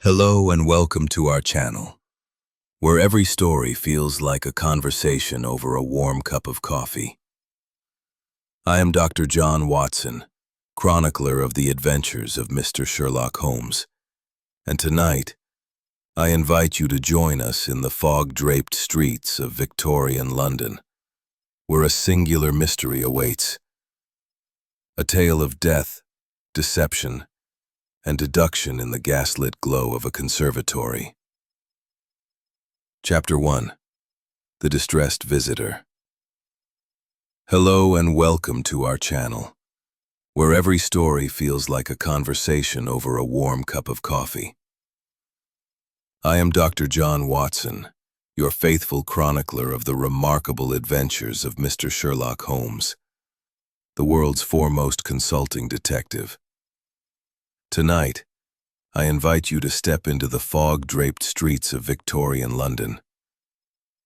Hello and welcome to our channel, where every story feels like a conversation over a warm cup of coffee. I am Dr. John Watson, chronicler of the adventures of Mr. Sherlock Holmes, and tonight, I invite you to join us in the fog-draped streets of Victorian London, where a singular mystery awaits. A tale of death, deception, and deduction in the gaslit glow of a conservatory. Chapter 1. The Distressed Visitor. Hello and welcome to our channel, where every story feels like a conversation over a warm cup of coffee. I am Dr. John Watson, your faithful chronicler of the remarkable adventures of Mr. Sherlock Holmes, the world's foremost consulting detective. Tonight, I invite you to step into the fog-draped streets of Victorian London,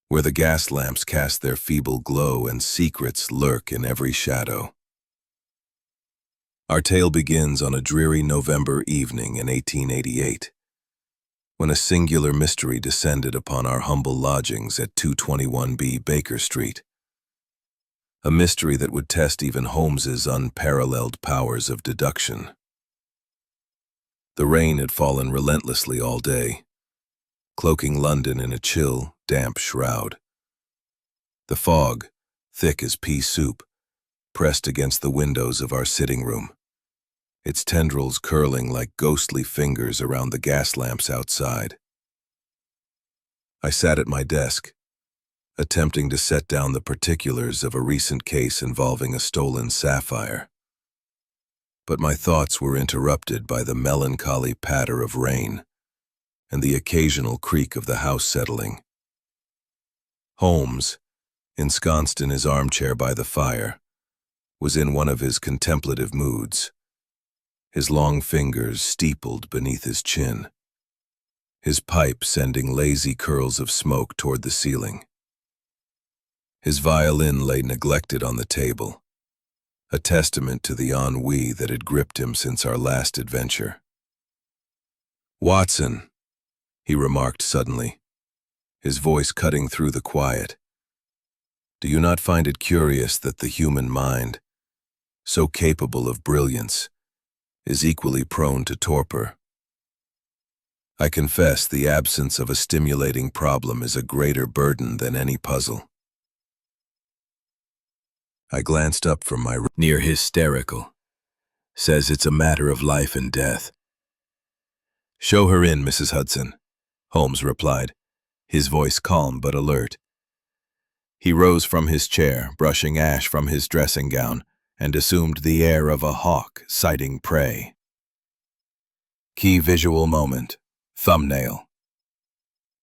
where the gas lamps cast their feeble glow and secrets lurk in every shadow. Our tale begins on a dreary November evening in 1888, when a singular mystery descended upon our humble lodgings at 221B Baker Street. A mystery that would test even Holmes's unparalleled powers of deduction. The rain had fallen relentlessly all day, cloaking London in a chill, damp shroud. The fog, thick as pea soup, pressed against the windows of our sitting room, its tendrils curling like ghostly fingers around the gas lamps outside. I sat at my desk, attempting to set down the particulars of a recent case involving a stolen sapphire. But my thoughts were interrupted by the melancholy patter of rain and the occasional creak of the house settling. Holmes, ensconced in his armchair by the fire, was in one of his contemplative moods, his long fingers steepled beneath his chin, his pipe sending lazy curls of smoke toward the ceiling. His violin lay neglected on the table, a testament to the ennui that had gripped him since our last adventure. "Watson," he remarked suddenly, his voice cutting through the quiet, "do you not find it curious that the human mind, so capable of brilliance, is equally prone to torpor? I confess the absence of a stimulating problem is a greater burden than any puzzle." I glanced up from my near hysterical. "Says it's a matter of life and death." "Show her in, Mrs. Hudson," Holmes replied, his voice calm but alert. He rose from his chair, brushing ash from his dressing gown, and assumed the air of a hawk sighting prey. Key visual moment. Thumbnail.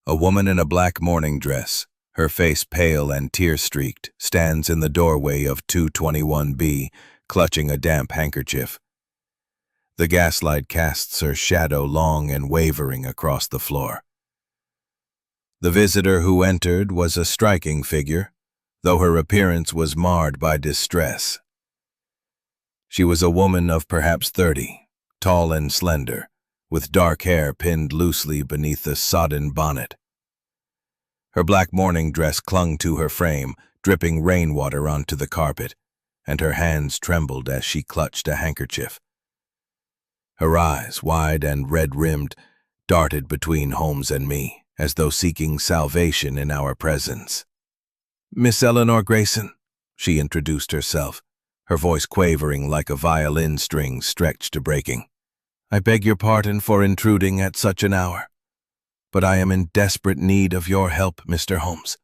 A woman in a black morning dress, her face pale and tear-streaked, stands in the doorway of 221B, clutching a damp handkerchief. The gaslight casts her shadow long and wavering across the floor. The visitor who entered was a striking figure, though her appearance was marred by distress. She was a woman of perhaps 30, tall and slender, with dark hair pinned loosely beneath a sodden bonnet. Her black morning dress clung to her frame, dripping rainwater onto the carpet, and her hands trembled as she clutched a handkerchief. Her eyes, wide and red-rimmed, darted between Holmes and me, as though seeking salvation in our presence. "Miss Eleanor Grayson," she introduced herself, her voice quavering like a violin string stretched to breaking. "I beg your pardon for intruding at such an hour, but I am in desperate need of your help, Mr. Holmes.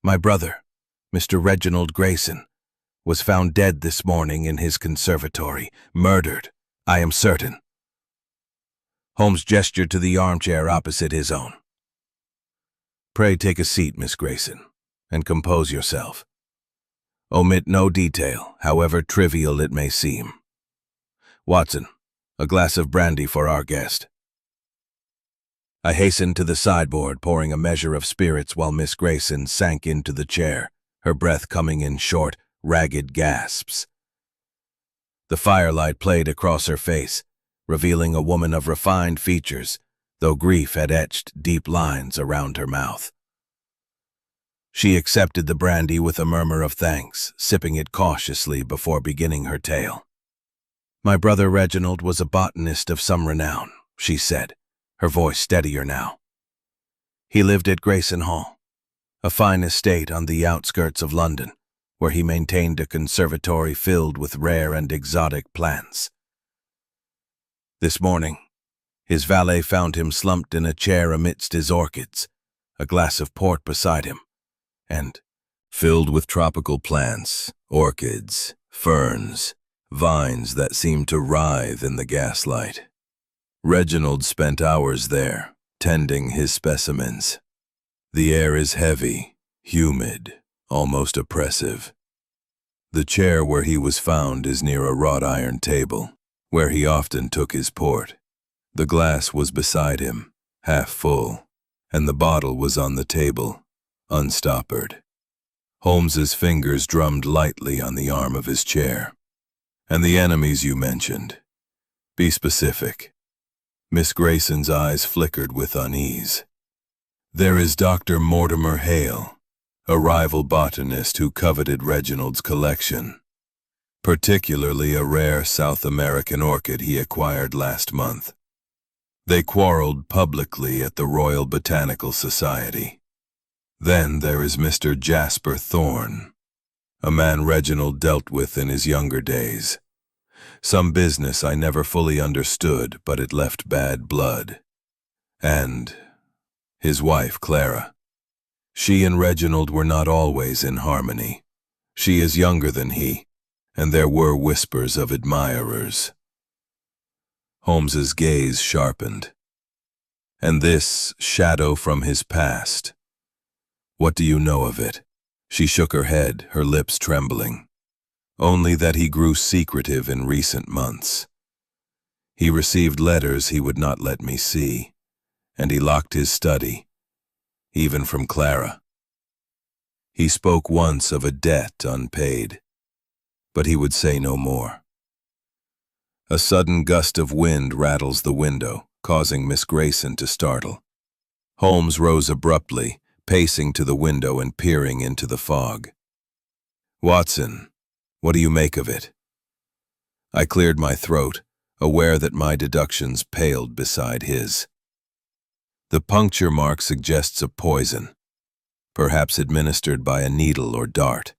My brother, Mr. Reginald Grayson, was found dead this morning in his conservatory, murdered, I am certain." Holmes gestured to the armchair opposite his own. "Pray take a seat, Miss Grayson, and compose yourself. Omit no detail, however trivial it may seem. Watson, a glass of brandy for our guest." I hastened to the sideboard, pouring a measure of spirits while Miss Grayson sank into the chair, her breath coming in short, ragged gasps. The firelight played across her face, revealing a woman of refined features, though grief had etched deep lines around her mouth. She accepted the brandy with a murmur of thanks, sipping it cautiously before beginning her tale. "My brother Reginald was a botanist of some renown," she said, her voice steadier now. "He lived at Grayson Hall, a fine estate on the outskirts of London, where he maintained a conservatory filled with rare and exotic plants. This morning, his valet found him slumped in a chair amidst his orchids, a glass of port beside him, and filled with tropical plants, orchids, ferns, vines that seemed to writhe in the gaslight. Reginald spent hours there, tending his specimens. The air is heavy, humid, almost oppressive. The chair where he was found is near a wrought iron table, where he often took his port. The glass was beside him, half full, and the bottle was on the table, unstoppered. Holmes's fingers drummed lightly on the arm of his chair. "And the enemies you mentioned. Be specific." Miss Grayson's eyes flickered with unease. "There is Dr. Mortimer Hale, a rival botanist who coveted Reginald's collection, particularly a rare South American orchid he acquired last month. They quarreled publicly at the Royal Botanical Society. Then there is Mr. Jasper Thorne, a man Reginald dealt with in his younger days. Some business I never fully understood, but it left bad blood. And his wife, Clara. She and Reginald were not always in harmony. She is younger than he, and there were whispers of admirers." Holmes's gaze sharpened. "And this shadow from his past. What do you know of it?" She shook her head, her lips trembling. "Only that he grew secretive in recent months. He received letters he would not let me see, and he locked his study, even from Clara. He spoke once of a debt unpaid, but he would say no more." A sudden gust of wind rattles the window, causing Miss Grayson to startle. Holmes rose abruptly, pacing to the window and peering into the fog. "Watson, what do you make of it?" I cleared my throat, aware that my deductions paled beside his. "The puncture mark suggests a poison, perhaps administered by a needle or dart.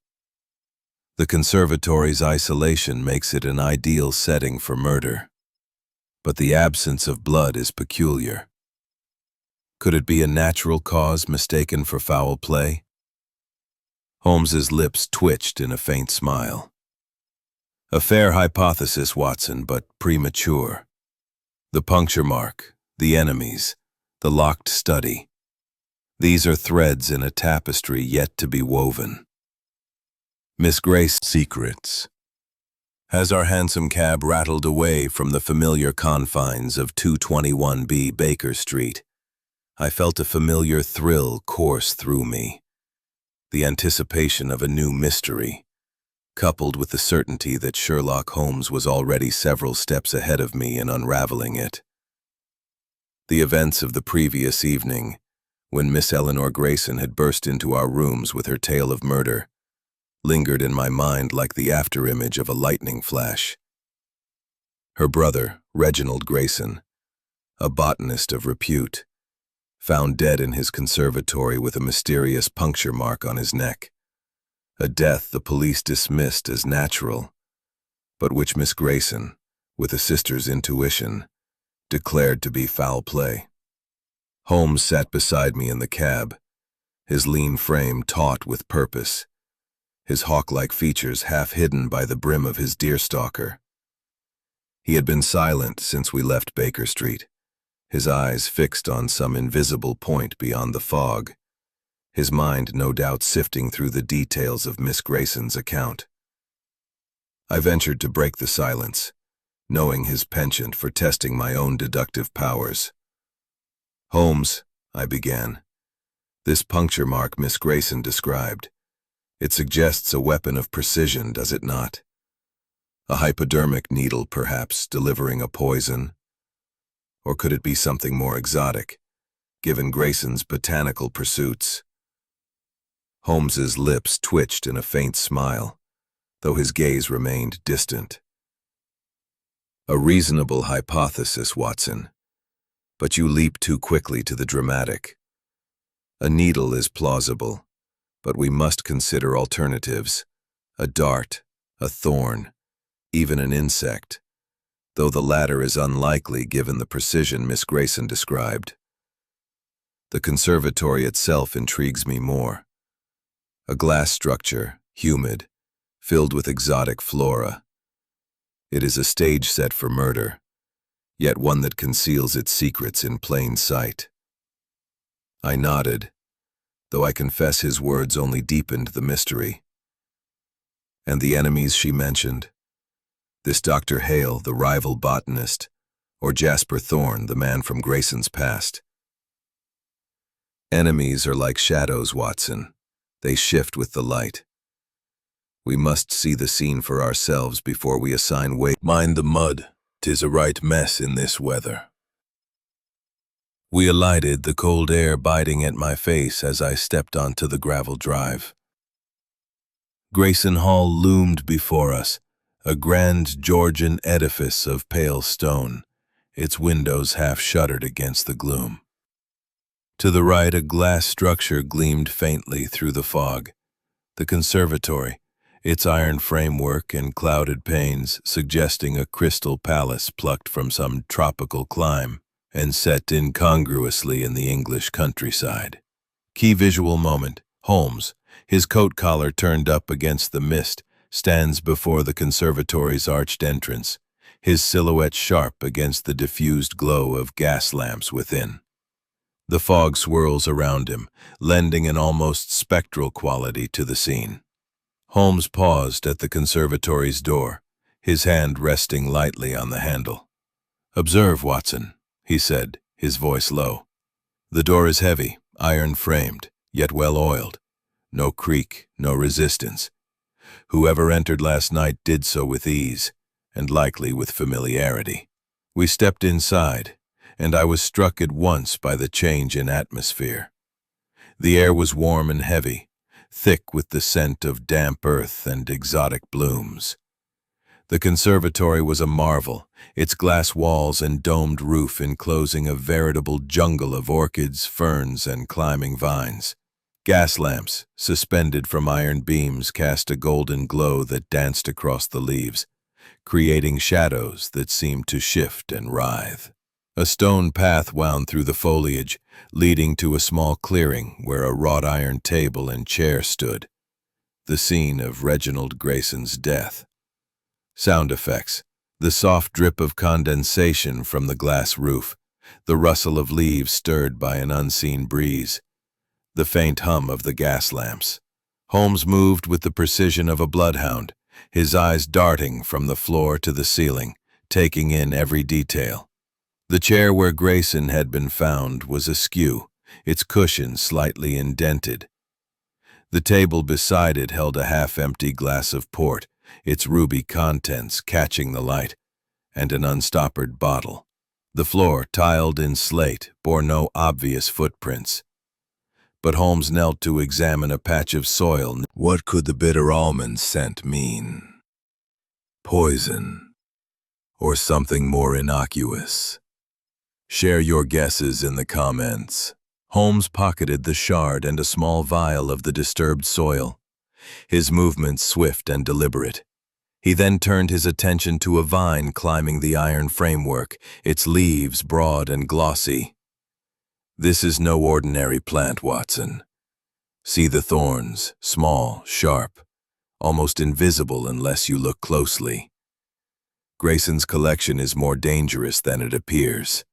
The conservatory's isolation makes it an ideal setting for murder, but the absence of blood is peculiar. Could it be a natural cause mistaken for foul play?" Holmes's lips twitched in a faint smile. "A fair hypothesis, Watson, but premature. The puncture mark, the enemies, the locked study. These are threads in a tapestry yet to be woven. Miss Grace's secrets." As our hansom cab rattled away from the familiar confines of 221B Baker Street, I felt a familiar thrill course through me. The anticipation of a new mystery, coupled with the certainty that Sherlock Holmes was already several steps ahead of me in unraveling it. The events of the previous evening, when Miss Eleanor Grayson had burst into our rooms with her tale of murder, lingered in my mind like the afterimage of a lightning flash. Her brother, Reginald Grayson, a botanist of repute, found dead in his conservatory with a mysterious puncture mark on his neck. A death the police dismissed as natural, but which Miss Grayson, with a sister's intuition, declared to be foul play. Holmes sat beside me in the cab, his lean frame taut with purpose, his hawk-like features half hidden by the brim of his deerstalker. He had been silent since we left Baker Street, his eyes fixed on some invisible point beyond the fog, his mind no doubt sifting through the details of Miss Grayson's account. I ventured to break the silence, knowing his penchant for testing my own deductive powers. "Holmes," I began, "this puncture mark Miss Grayson described. It suggests a weapon of precision, does it not? A hypodermic needle, perhaps, delivering a poison? Or could it be something more exotic, given Grayson's botanical pursuits? Holmes's lips twitched in a faint smile, though his gaze remained distant. A reasonable hypothesis, Watson, but you leap too quickly to the dramatic. A needle is plausible, but we must consider alternatives. A dart, a thorn, even an insect, though the latter is unlikely given the precision Miss Grayson described. The conservatory itself intrigues me more. A glass structure, humid, filled with exotic flora. It is a stage set for murder, yet one that conceals its secrets in plain sight. I nodded, though I confess his words only deepened the mystery. And the enemies she mentioned? This Dr. Hale, the rival botanist, or Jasper Thorne, the man from Grayson's past? Enemies are like shadows, Watson. They shift with the light. We must see the scene for ourselves before we assign weight. Mind the mud, 'tis a right mess in this weather. We alighted, the cold air biting at my face as I stepped onto the gravel drive. Grayson Hall loomed before us, a grand Georgian edifice of pale stone, its windows half shuttered against the gloom. To the right, a glass structure gleamed faintly through the fog. The conservatory, its iron framework and clouded panes suggesting a crystal palace plucked from some tropical clime and set incongruously in the English countryside. Key visual moment. Holmes, his coat collar turned up against the mist, stands before the conservatory's arched entrance, his silhouette sharp against the diffused glow of gas lamps within. The fog swirls around him, lending an almost spectral quality to the scene. Holmes paused at the conservatory's door, his hand resting lightly on the handle. "Observe, Watson," he said, his voice low. "The door is heavy, iron-framed, yet well-oiled. No creak, no resistance. Whoever entered last night did so with ease, and likely with familiarity." We stepped inside, and I was struck at once by the change in atmosphere. The air was warm and heavy, thick with the scent of damp earth and exotic blooms. The conservatory was a marvel, its glass walls and domed roof enclosing a veritable jungle of orchids, ferns, and climbing vines. Gas lamps, suspended from iron beams, cast a golden glow that danced across the leaves, creating shadows that seemed to shift and writhe. A stone path wound through the foliage, leading to a small clearing where a wrought iron table and chair stood, the scene of Reginald Grayson's death. Sound effects, the soft drip of condensation from the glass roof, the rustle of leaves stirred by an unseen breeze, the faint hum of the gas lamps. Holmes moved with the precision of a bloodhound, his eyes darting from the floor to the ceiling, taking in every detail. The chair where Grayson had been found was askew, its cushion slightly indented. The table beside it held a half-empty glass of port, its ruby contents catching the light, and an unstoppered bottle. The floor, tiled in slate, bore no obvious footprints. But Holmes knelt to examine a patch of soil. What could the bitter almond scent mean? Poison, or something more innocuous? Share your guesses in the comments. Holmes pocketed the shard and a small vial of the disturbed soil, his movements swift and deliberate. He then turned his attention to a vine climbing the iron framework, its leaves broad and glossy. "This is no ordinary plant, Watson. See the thorns, small, sharp, almost invisible unless you look closely. Grayson's collection is more dangerous than it appears."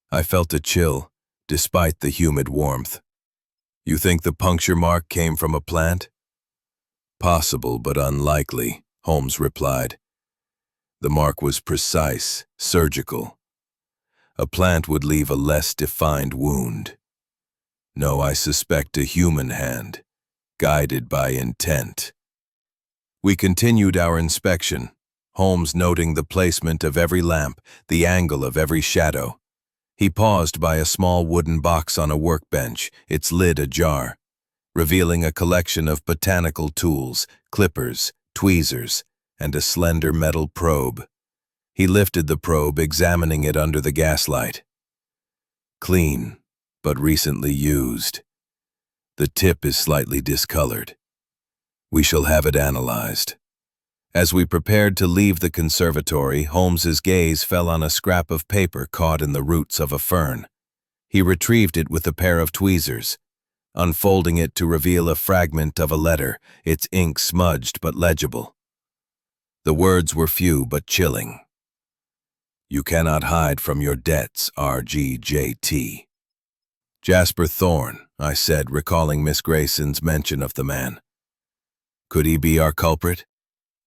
I felt a chill, despite the humid warmth. "You think the puncture mark came from a plant?" "Possible, but unlikely," Holmes replied. "The mark was precise, surgical. A plant would leave a less defined wound. No, I suspect a human hand, guided by intent." We continued our inspection, Holmes noting the placement of every lamp, the angle of every shadow. He paused by a small wooden box on a workbench, its lid ajar, revealing a collection of botanical tools, clippers, tweezers, and a slender metal probe. He lifted the probe, examining it under the gaslight. Clean, but recently used. The tip is slightly discolored. We shall have it analyzed. As we prepared to leave the conservatory, Holmes's gaze fell on a scrap of paper caught in the roots of a fern. He retrieved it with a pair of tweezers, unfolding it to reveal a fragment of a letter, its ink smudged but legible. The words were few but chilling. "You cannot hide from your debts, RGJT." "Jasper Thorne," I said, recalling Miss Grayson's mention of the man. "Could he be our culprit?"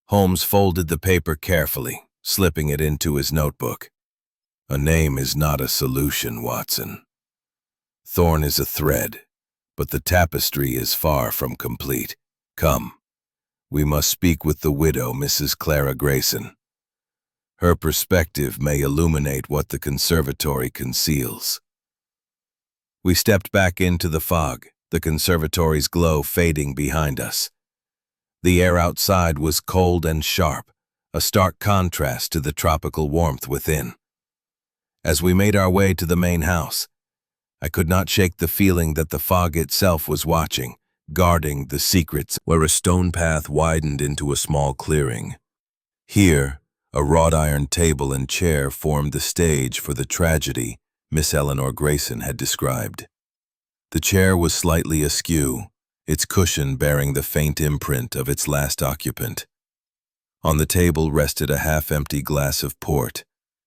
Holmes folded the paper carefully, slipping it into his notebook. "A name is not a solution, Watson. Thorne is a thread, but the tapestry is far from complete. Come, we must speak with the widow, Mrs. Clara Grayson. Her perspective may illuminate what the conservatory conceals." We stepped back into the fog, the conservatory's glow fading behind us. The air outside was cold and sharp, a stark contrast to the tropical warmth within. As we made our way to the main house, I could not shake the feeling that the fog itself was watching, guarding the secrets where a stone path widened into a small clearing. Here, a wrought iron table and chair formed the stage for the tragedy Miss Eleanor Grayson had described. The chair was slightly askew, its cushion bearing the faint imprint of its last occupant. On the table rested a half-empty glass of port,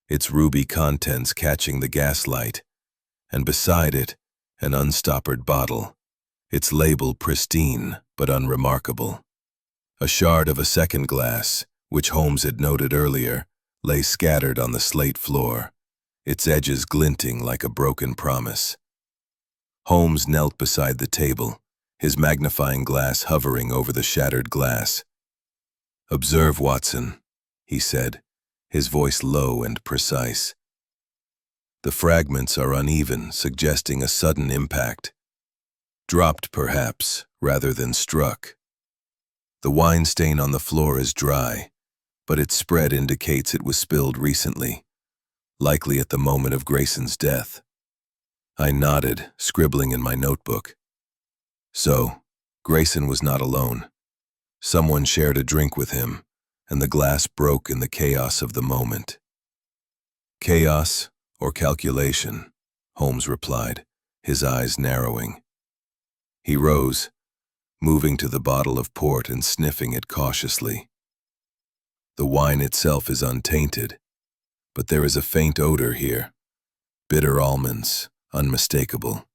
its ruby contents catching the gaslight, and beside it, an unstoppered bottle, its label pristine but unremarkable. A shard of a second glass, which Holmes had noted earlier, lay scattered on the slate floor, its edges glinting like a broken promise. Holmes knelt beside the table, his magnifying glass hovering over the shattered glass. "Observe, Watson," he said, his voice low and precise. "The fragments are uneven, suggesting a sudden impact. Dropped, perhaps, rather than struck. The wine stain on the floor is dry, but its spread indicates it was spilled recently, likely at the moment of Grayson's death." I nodded, scribbling in my notebook. So, Grayson was not alone. Someone shared a drink with him, and the glass broke in the chaos of the moment. "Chaos or calculation," Holmes replied, his eyes narrowing. He rose, moving to the bottle of port and sniffing it cautiously. "The wine itself is untainted, but there is a faint odor here. Bitter almonds, unmistakable.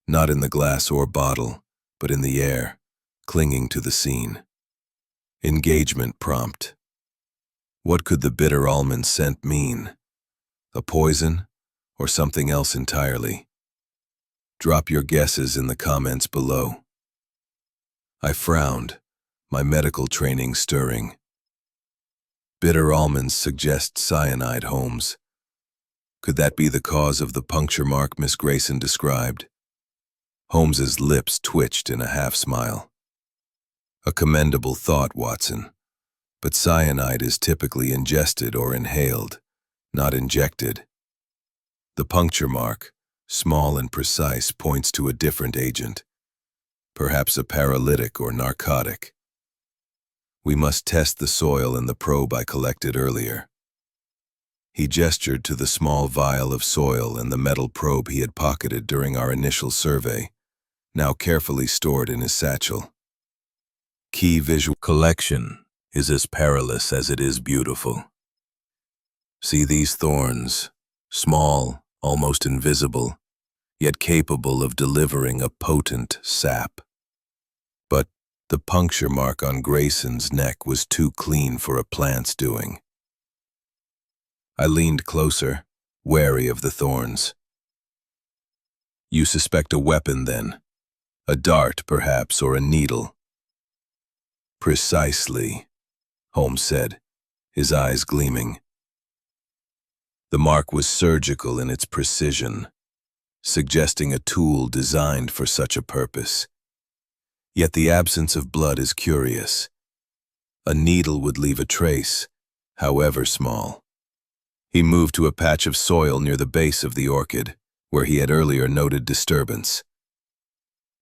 Not in the glass or bottle, but in the air, clinging to the scene. Engagement prompt. What could the bitter almond scent mean? A poison, or something else entirely? Drop your guesses in the comments below." I frowned, my medical training stirring. "Bitter almonds suggest cyanide, Holmes. Could that be the cause of the puncture mark Miss Grayson described?" Holmes's lips twitched in a half-smile. "A commendable thought, Watson, but cyanide is typically ingested or inhaled, not injected. The puncture mark, small and precise, points to a different agent, perhaps a paralytic or narcotic. We must test the soil and the probe I collected earlier." He gestured to the small vial of soil and the metal probe he had pocketed during our initial survey, now carefully stored in his satchel. "Key visual collection is as perilous as it is beautiful. See these thorns, small, almost invisible, yet capable of delivering a potent sap. But the puncture mark on Grayson's neck was too clean for a plant's doing." I leaned closer, wary of the thorns. "You suspect a weapon, then? A dart, perhaps, or a needle?" "Precisely," Holmes said, his eyes gleaming. The mark was surgical in its precision, suggesting a tool designed for such a purpose. Yet the absence of blood is curious. A needle would leave a trace, however small. He moved to a patch of soil near the base of the orchid, where he had earlier noted disturbance.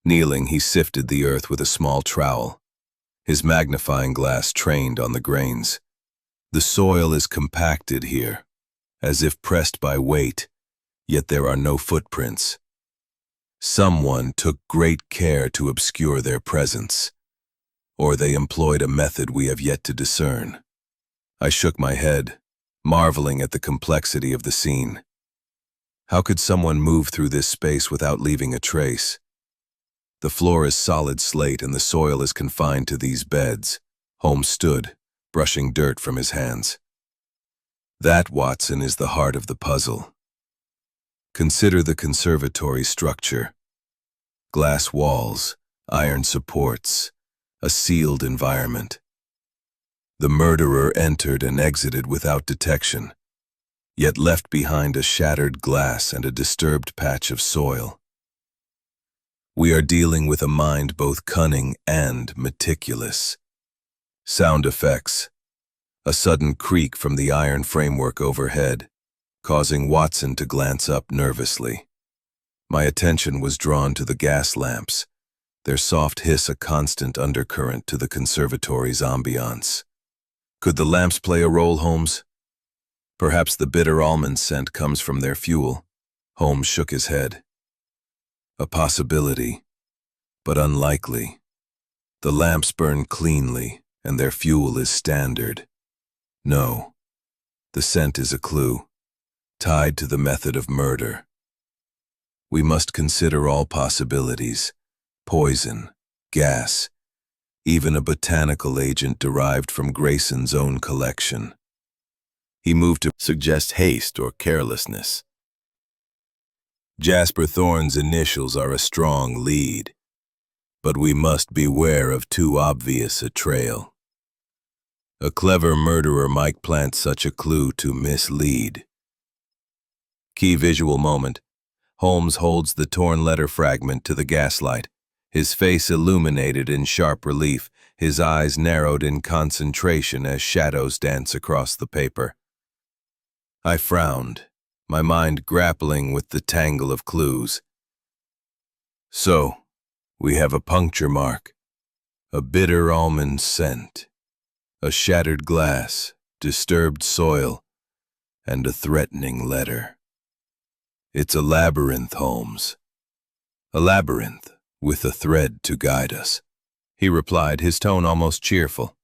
Kneeling, he sifted the earth with a small trowel, his magnifying glass trained on the grains. The soil is compacted here, as if pressed by weight, yet there are no footprints. Someone took great care to obscure their presence, or they employed a method we have yet to discern. I shook my head, marveling at the complexity of the scene. How could someone move through this space without leaving a trace? The floor is solid slate and the soil is confined to these beds. Holmes stood, brushing dirt from his hands. That, Watson, is the heart of the puzzle. Consider the conservatory structure. Glass walls, iron supports, a sealed environment. The murderer entered and exited without detection, yet left behind a shattered glass and a disturbed patch of soil. We are dealing with a mind both cunning and meticulous. Sound effects. A sudden creak from the iron framework overhead, causing Watson to glance up nervously. My attention was drawn to the gas lamps, their soft hiss a constant undercurrent to the conservatory's ambiance. Could the lamps play a role, Holmes? Perhaps the bitter almond scent comes from their fuel. Holmes shook his head. A possibility, but unlikely. The lamps burn cleanly, and their fuel is standard. No, the scent is a clue, tied to the method of murder. We must consider all possibilities: poison, gas, even a botanical agent derived from Grayson's own collection. He moved to suggest haste or carelessness. Jasper Thorne's initials are a strong lead, but we must beware of too obvious a trail. A clever murderer might plant such a clue to mislead. Key visual moment. Holmes holds the torn letter fragment to the gaslight, his face illuminated in sharp relief, his eyes narrowed in concentration as shadows dance across the paper. I frowned, my mind grappling with the tangle of clues. So, we have a puncture mark, a bitter almond scent, a shattered glass, disturbed soil, and a threatening letter. It's a labyrinth, Holmes. A labyrinth with a thread to guide us, he replied, his tone almost cheerful.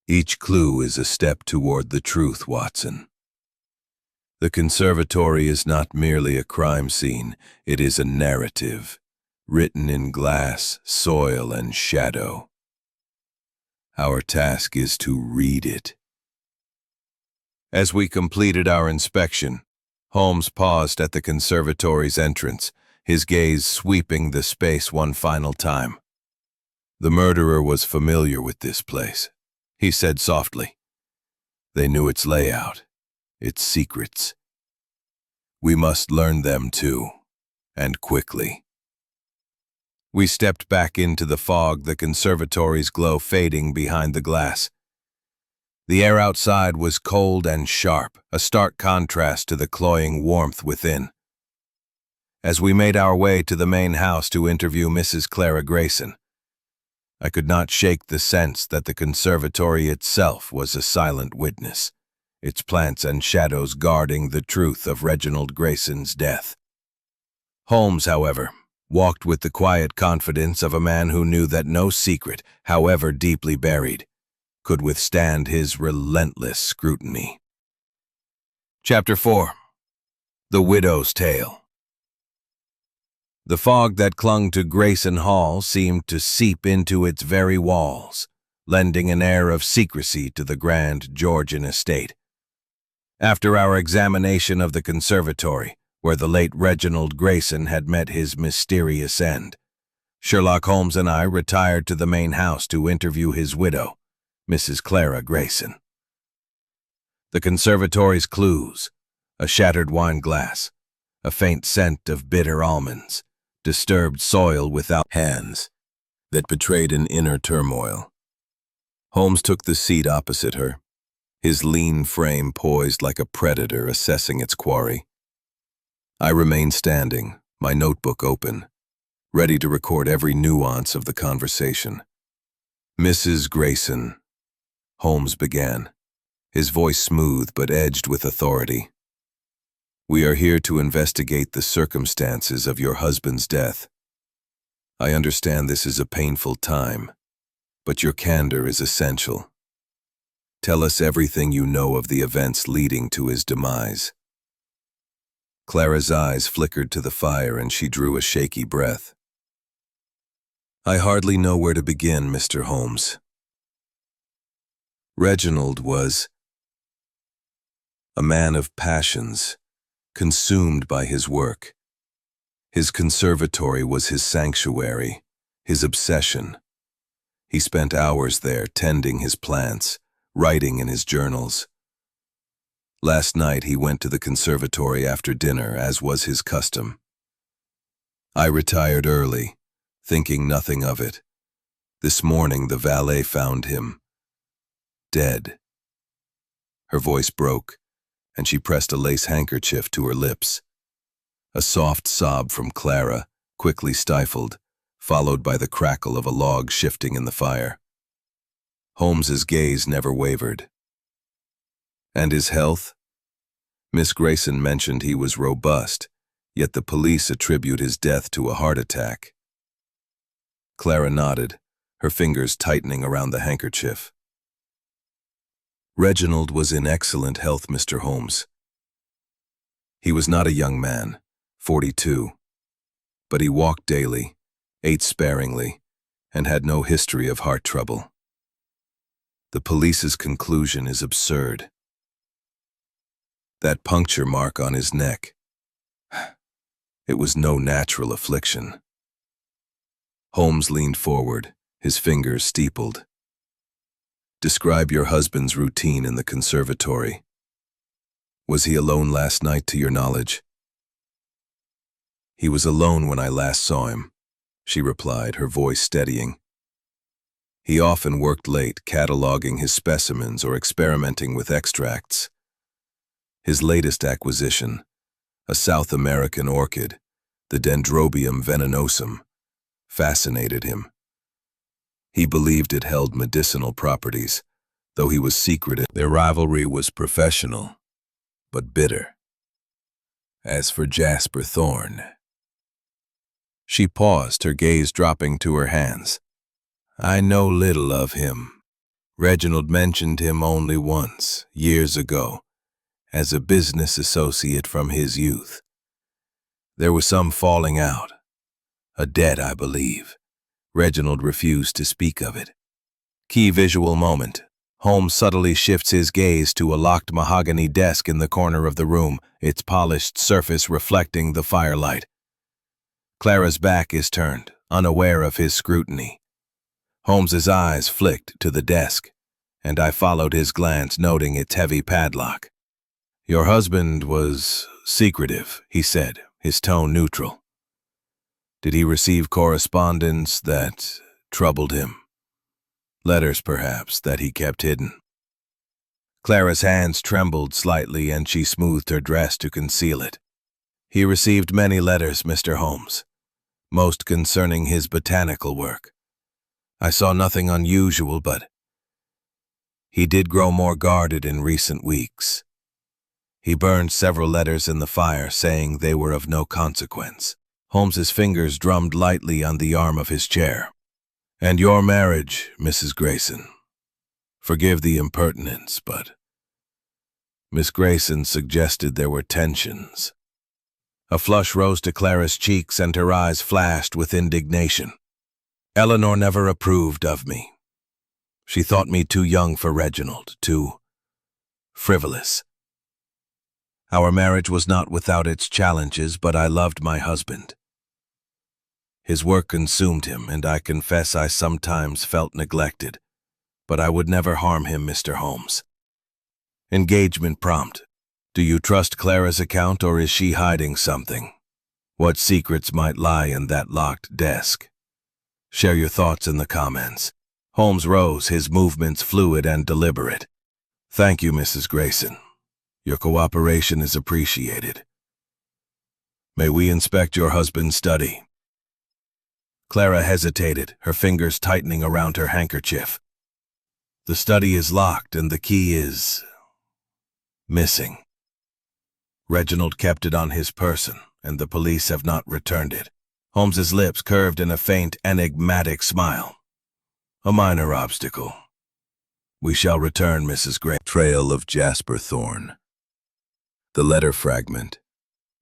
Each clue is a step toward the truth, Watson. The conservatory is not merely a crime scene, it is a narrative, written in glass, soil, and shadow. Our task is to read it. As we completed our inspection, Holmes paused at the conservatory's entrance, his gaze sweeping the space one final time. The murderer was familiar with this place, he said softly. They knew its layout, its secrets. We must learn them too, and quickly. We stepped back into the fog, the conservatory's glow fading behind the glass. The air outside was cold and sharp, a stark contrast to the cloying warmth within. As we made our way to the main house to interview Mrs. Clara Grayson, I could not shake the sense that the conservatory itself was a silent witness, its plants and shadows guarding the truth of Reginald Grayson's death. Holmes, however, walked with the quiet confidence of a man who knew that no secret, however deeply buried, could withstand his relentless scrutiny. Chapter 4. The Widow's Tale. The fog that clung to Grayson Hall seemed to seep into its very walls, lending an air of secrecy to the grand Georgian estate. After our examination of the conservatory, where the late Reginald Grayson had met his mysterious end, Sherlock Holmes and I retired to the main house to interview his widow, Mrs. Clara Grayson. The conservatory's clues: a shattered wine glass, a faint scent of bitter almonds, disturbed soil without hands that betrayed an inner turmoil. Holmes took the seat opposite her, his lean frame poised like a predator assessing its quarry. I remained standing, my notebook open, ready to record every nuance of the conversation. "Mrs. Grayson," Holmes began, his voice smooth but edged with authority. "We are here to investigate the circumstances of your husband's death. I understand this is a painful time, but your candor is essential. Tell us everything you know of the events leading to his demise." Clara's eyes flickered to the fire and she drew a shaky breath. "I hardly know where to begin, Mr. Holmes. Reginald was a man of passions, consumed by his work. His conservatory was his sanctuary, his obsession. He spent hours there tending his plants, writing in his journals. Last night he went to the conservatory after dinner, as was his custom. I retired early, thinking nothing of it. This morning the valet found him dead." Her voice broke, and she pressed a lace handkerchief to her lips. A soft sob from Clara, quickly stifled, followed by the crackle of a log shifting in the fire. Holmes's gaze never wavered. "And his health?" Miss Grayson mentioned he was robust, yet the police attribute his death to a heart attack. Clara nodded, her fingers tightening around the handkerchief. "Reginald was in excellent health, Mr. Holmes. He was not a young man, 42, but he walked daily, ate sparingly, and had no history of heart trouble. The police's conclusion is absurd. That puncture mark on his neck, it was no natural affliction." Holmes leaned forward, his fingers steepled. "Describe your husband's routine in the conservatory. Was he alone last night, to your knowledge?" "He was alone when I last saw him," she replied, her voice steadying. "He often worked late, cataloging his specimens or experimenting with extracts. His latest acquisition, a South American orchid, the Dendrobium venenosum, fascinated him. He believed it held medicinal properties, though he was secretive. Their rivalry was professional, but bitter. As for Jasper Thorne..." She paused, her gaze dropping to her hands. "I know little of him. Reginald mentioned him only once, years ago, as a business associate from his youth. There was some falling out. A debt, I believe. Reginald refused to speak of it." Key visual moment. Holmes subtly shifts his gaze to a locked mahogany desk in the corner of the room, its polished surface reflecting the firelight. Clara's back is turned, unaware of his scrutiny. Holmes's eyes flicked to the desk, and I followed his glance, noting its heavy padlock. "Your husband was secretive," he said, his tone neutral. "Did he receive correspondence that troubled him? Letters, perhaps, that he kept hidden?" Clara's hands trembled slightly and she smoothed her dress to conceal it. "He received many letters, Mr. Holmes, most concerning his botanical work. I saw nothing unusual, but he did grow more guarded in recent weeks. He burned several letters in the fire, saying they were of no consequence." Holmes's fingers drummed lightly on the arm of his chair. "And your marriage, Mrs. Grayson? Forgive the impertinence, but Miss Grayson suggested there were tensions." A flush rose to Clara's cheeks and her eyes flashed with indignation. "Eleanor never approved of me. She thought me too young for Reginald, too frivolous. Our marriage was not without its challenges, but I loved my husband. His work consumed him, and I confess I sometimes felt neglected, but I would never harm him, Mr. Holmes." Engagement prompt. Do you trust Clara's account, or is she hiding something? What secrets might lie in that locked desk? Share your thoughts in the comments. Holmes rose, his movements fluid and deliberate. Thank you, Mrs. Grayson. Your cooperation is appreciated. May we inspect your husband's study? Clara hesitated, her fingers tightening around her handkerchief. The study is locked and the key is missing. Reginald kept it on his person, and the police have not returned it. Holmes's lips curved in a faint, enigmatic smile. A minor obstacle. We shall return, Mrs. Gray. Trail of Jasper Thorne. The letter fragment,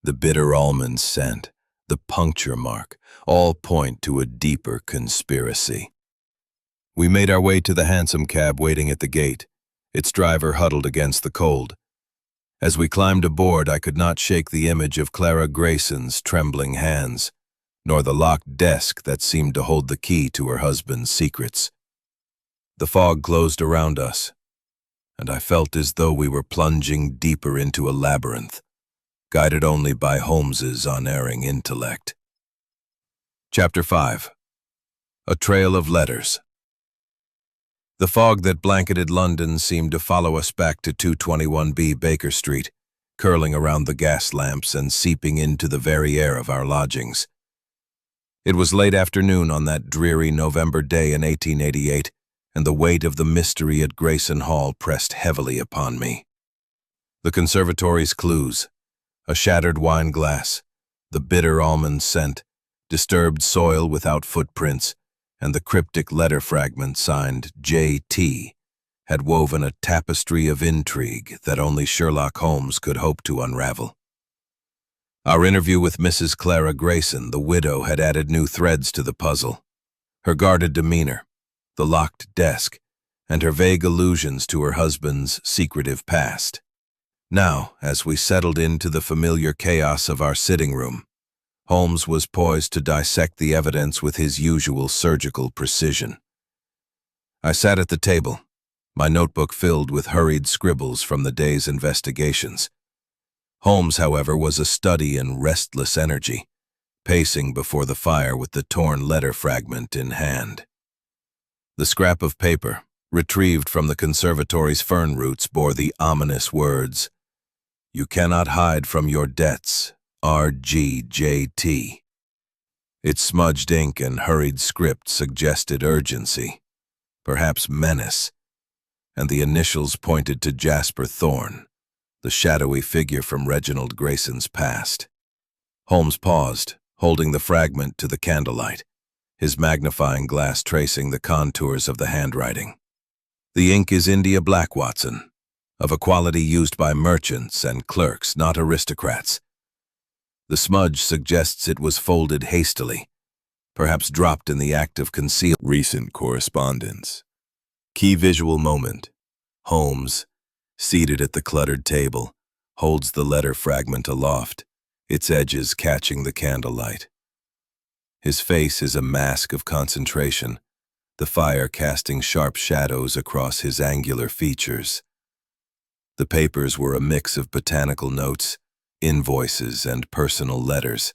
the bitter almond scent, the puncture mark, all point to a deeper conspiracy. We made our way to the hansom cab waiting at the gate, its driver huddled against the cold. As we climbed aboard, I could not shake the image of Clara Grayson's trembling hands, nor the locked desk that seemed to hold the key to her husband's secrets. The fog closed around us, and I felt as though we were plunging deeper into a labyrinth, guided only by Holmes's unerring intellect. Chapter 5. A Trail of Letters. The fog that blanketed London seemed to follow us back to 221B Baker Street, curling around the gas lamps and seeping into the very air of our lodgings. It was late afternoon on that dreary November day in 1888, and the weight of the mystery at Grayson Hall pressed heavily upon me. The conservatory's clues, a shattered wine glass, the bitter almond scent, disturbed soil without footprints, and the cryptic letter fragment signed J.T. had woven a tapestry of intrigue that only Sherlock Holmes could hope to unravel. Our interview with Mrs. Clara Grayson, the widow, had added new threads to the puzzle. Her guarded demeanor, the locked desk, and her vague allusions to her husband's secretive past. Now, as we settled into the familiar chaos of our sitting room, Holmes was poised to dissect the evidence with his usual surgical precision. I sat at the table, my notebook filled with hurried scribbles from the day's investigations. Holmes, however, was a study in restless energy, pacing before the fire with the torn letter fragment in hand. The scrap of paper, retrieved from the conservatory's fern roots, bore the ominous words, "You cannot hide from your debts, R.G.J.T." Its smudged ink and hurried script suggested urgency, perhaps menace, and the initials pointed to Jasper Thorne, the shadowy figure from Reginald Grayson's past. Holmes paused, holding the fragment to the candlelight, his magnifying glass tracing the contours of the handwriting. The ink is India black, Watson, of a quality used by merchants and clerks, not aristocrats. The smudge suggests it was folded hastily, perhaps dropped in the act of concealing recent correspondence. Key visual moment. Holmes, seated at the cluttered table, holds the letter fragment aloft, its edges catching the candlelight. His face is a mask of concentration, the fire casting sharp shadows across his angular features. The papers were a mix of botanical notes, invoices, and personal letters,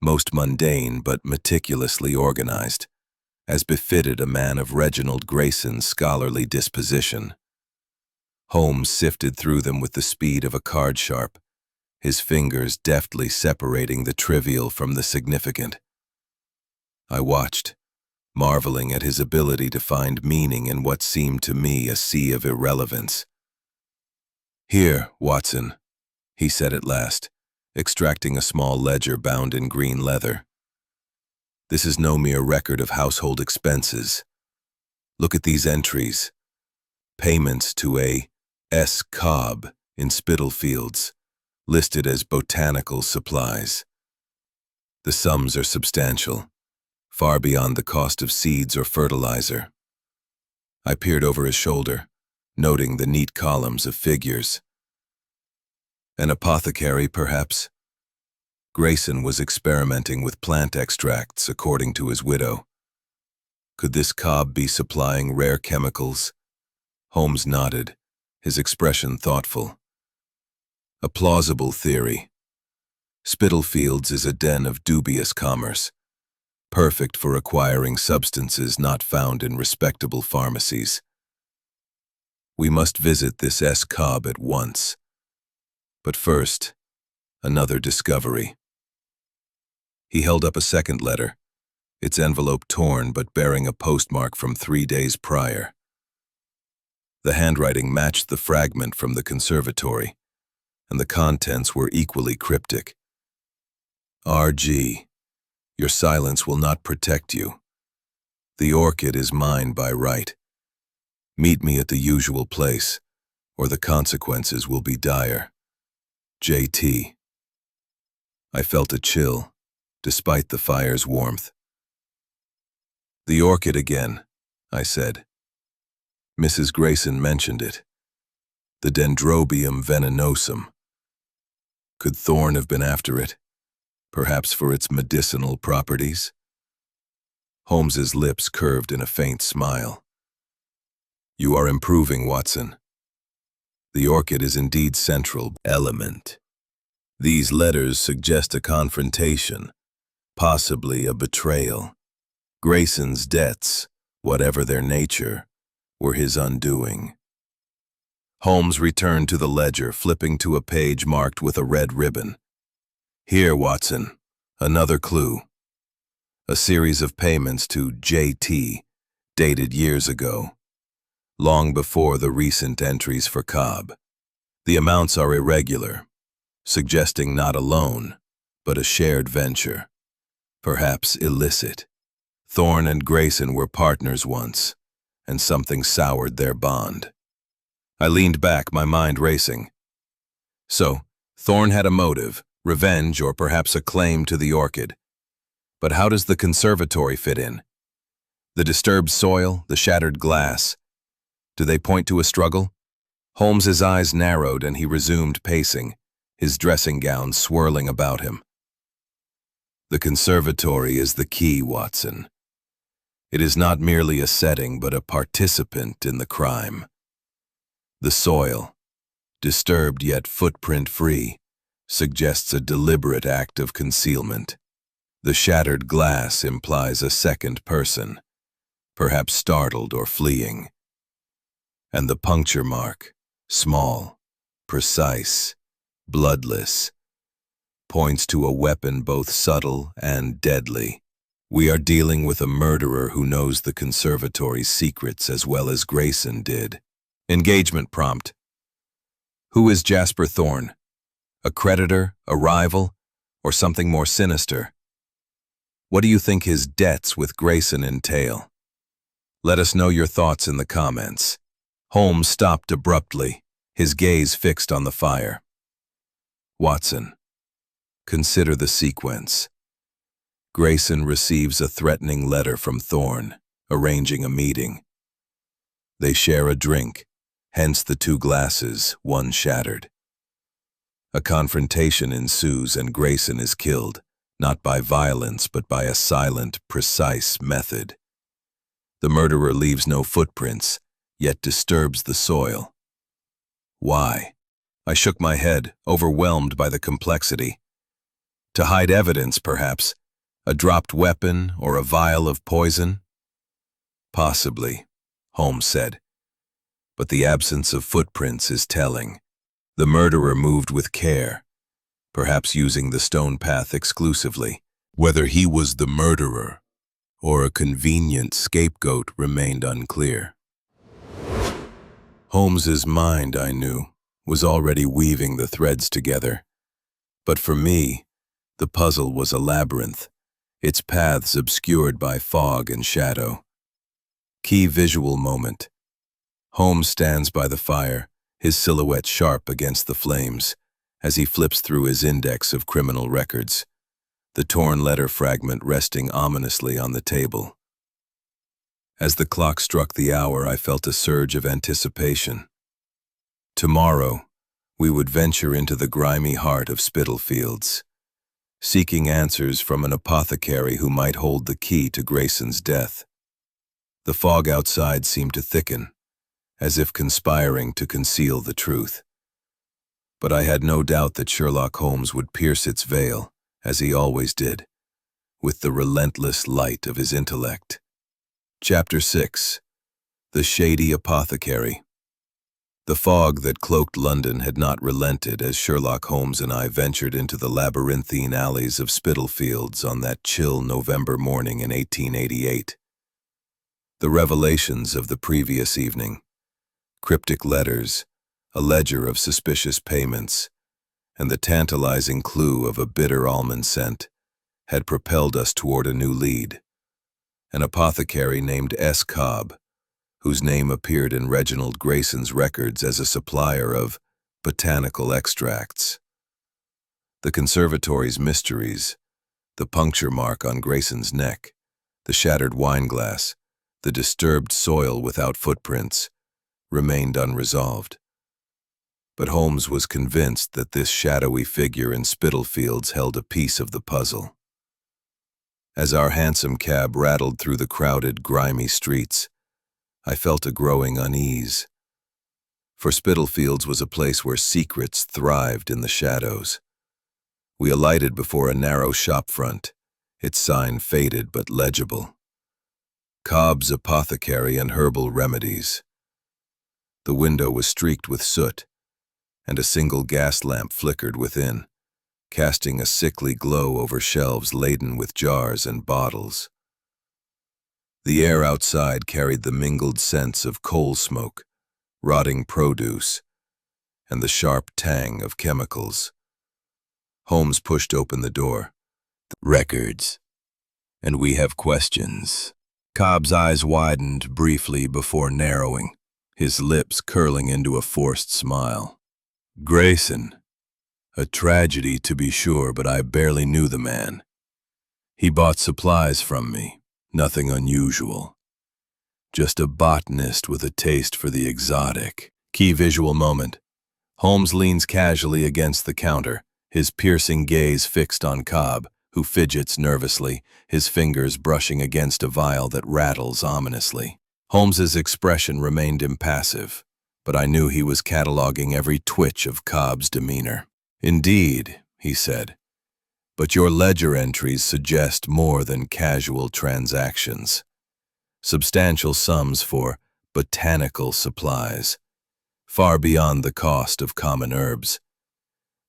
most mundane but meticulously organized, as befitted a man of Reginald Grayson's scholarly disposition. Holmes sifted through them with the speed of a card sharp, his fingers deftly separating the trivial from the significant. I watched, marveling at his ability to find meaning in what seemed to me a sea of irrelevance. "Here, Watson," he said at last, extracting a small ledger bound in green leather. "This is no mere record of household expenses. Look at these entries. Payments to a S. Cobb in Spitalfields, listed as botanical supplies. The sums are substantial, far beyond the cost of seeds or fertilizer." I peered over his shoulder, noting the neat columns of figures. An apothecary, perhaps? Grayson was experimenting with plant extracts, according to his widow. Could this Cobb be supplying rare chemicals? Holmes nodded, his expression thoughtful. A plausible theory. Spitalfields is a den of dubious commerce, perfect for acquiring substances not found in respectable pharmacies. We must visit this cob at once. But first, another discovery. He held up a second letter, its envelope torn but bearing a postmark from 3 days prior. The handwriting matched the fragment from the conservatory, and the contents were equally cryptic. R.G. Your silence will not protect you. The orchid is mine by right. Meet me at the usual place, or the consequences will be dire. J.T. I felt a chill, despite the fire's warmth. The orchid again, I said. Mrs. Grayson mentioned it. The Dendrobium venenosum. Could Thorne have been after it? Perhaps for its medicinal properties? Holmes's lips curved in a faint smile. You are improving, Watson. The orchid is indeed central element. These letters suggest a confrontation, possibly a betrayal. Grayson's debts, whatever their nature, were his undoing. Holmes returned to the ledger, flipping to a page marked with a red ribbon. Here, Watson, another clue. A series of payments to J.T., dated years ago, long before the recent entries for Cobb. The amounts are irregular, suggesting not a loan, but a shared venture, perhaps illicit. Thorne and Grayson were partners once, and something soured their bond. I leaned back, my mind racing. So, Thorne had a motive, revenge, or perhaps a claim to the orchid. But how does the conservatory fit in? The disturbed soil, the shattered glass. Do they point to a struggle? Holmes's eyes narrowed and he resumed pacing, his dressing gown swirling about him. The conservatory is the key, Watson. It is not merely a setting, but a participant in the crime. The soil, disturbed yet footprint-free, suggests a deliberate act of concealment. The shattered glass implies a second person, perhaps startled or fleeing. And the puncture mark, small, precise, bloodless, points to a weapon both subtle and deadly. We are dealing with a murderer who knows the conservatory's secrets as well as Grayson did. Engagement prompt. Who is Jasper Thorne? A creditor, a rival, or something more sinister? What do you think his debts with Grayson entail? Let us know your thoughts in the comments. Holmes stopped abruptly, his gaze fixed on the fire. Watson, consider the sequence. Grayson receives a threatening letter from Thorne, arranging a meeting. They share a drink, hence the 2 glasses, one shattered. A confrontation ensues and Grayson is killed, not by violence but by a silent, precise method. The murderer leaves no footprints, yet disturbs the soil. Why? I shook my head, overwhelmed by the complexity. To hide evidence, perhaps. A dropped weapon or a vial of poison? Possibly, Holmes said. But the absence of footprints is telling. The murderer moved with care, perhaps using the stone path exclusively. Whether he was the murderer or a convenient scapegoat remained unclear. Holmes's mind, I knew, was already weaving the threads together. But for me, the puzzle was a labyrinth, its paths obscured by fog and shadow. Key visual moment. Holmes stands by the fire, his silhouette sharp against the flames, as he flips through his index of criminal records, the torn letter fragment resting ominously on the table. As the clock struck the hour, I felt a surge of anticipation. Tomorrow, we would venture into the grimy heart of Spitalfields, seeking answers from an apothecary who might hold the key to Grayson's death. The fog outside seemed to thicken, as if conspiring to conceal the truth. But I had no doubt that Sherlock Holmes would pierce its veil, as he always did, with the relentless light of his intellect. Chapter 6. The Shady Apothecary. The fog that cloaked London had not relented as Sherlock Holmes and I ventured into the labyrinthine alleys of Spitalfields on that chill November morning in 1888. The revelations of the previous evening, cryptic letters, a ledger of suspicious payments, and the tantalizing clue of a bitter almond scent, had propelled us toward a new lead. An apothecary named S. Cobb, whose name appeared in Reginald Grayson's records as a supplier of botanical extracts. The conservatory's mysteries, the puncture mark on Grayson's neck, the shattered wineglass, the disturbed soil without footprints, remained unresolved. But Holmes was convinced that this shadowy figure in Spitalfields held a piece of the puzzle. As our hansom cab rattled through the crowded, grimy streets, I felt a growing unease. For Spitalfields was a place where secrets thrived in the shadows. We alighted before a narrow shop front, its sign faded but legible. Cobb's Apothecary and Herbal Remedies. The window was streaked with soot, and a single gas lamp flickered within, casting a sickly glow over shelves laden with jars and bottles. The air outside carried the mingled scents of coal smoke, rotting produce, and the sharp tang of chemicals. Holmes pushed open the door. Records. And we have questions. Cobb's eyes widened briefly before narrowing, his lips curling into a forced smile. Grayson. A tragedy to be sure, but I barely knew the man. He bought supplies from me, nothing unusual. Just a botanist with a taste for the exotic. Key visual moment. Holmes leans casually against the counter, his piercing gaze fixed on Cobb, who fidgets nervously, his fingers brushing against a vial that rattles ominously. Holmes's expression remained impassive, but I knew he was cataloging every twitch of Cobb's demeanor. Indeed, he said, but your ledger entries suggest more than casual transactions. Substantial sums for botanical supplies, far beyond the cost of common herbs.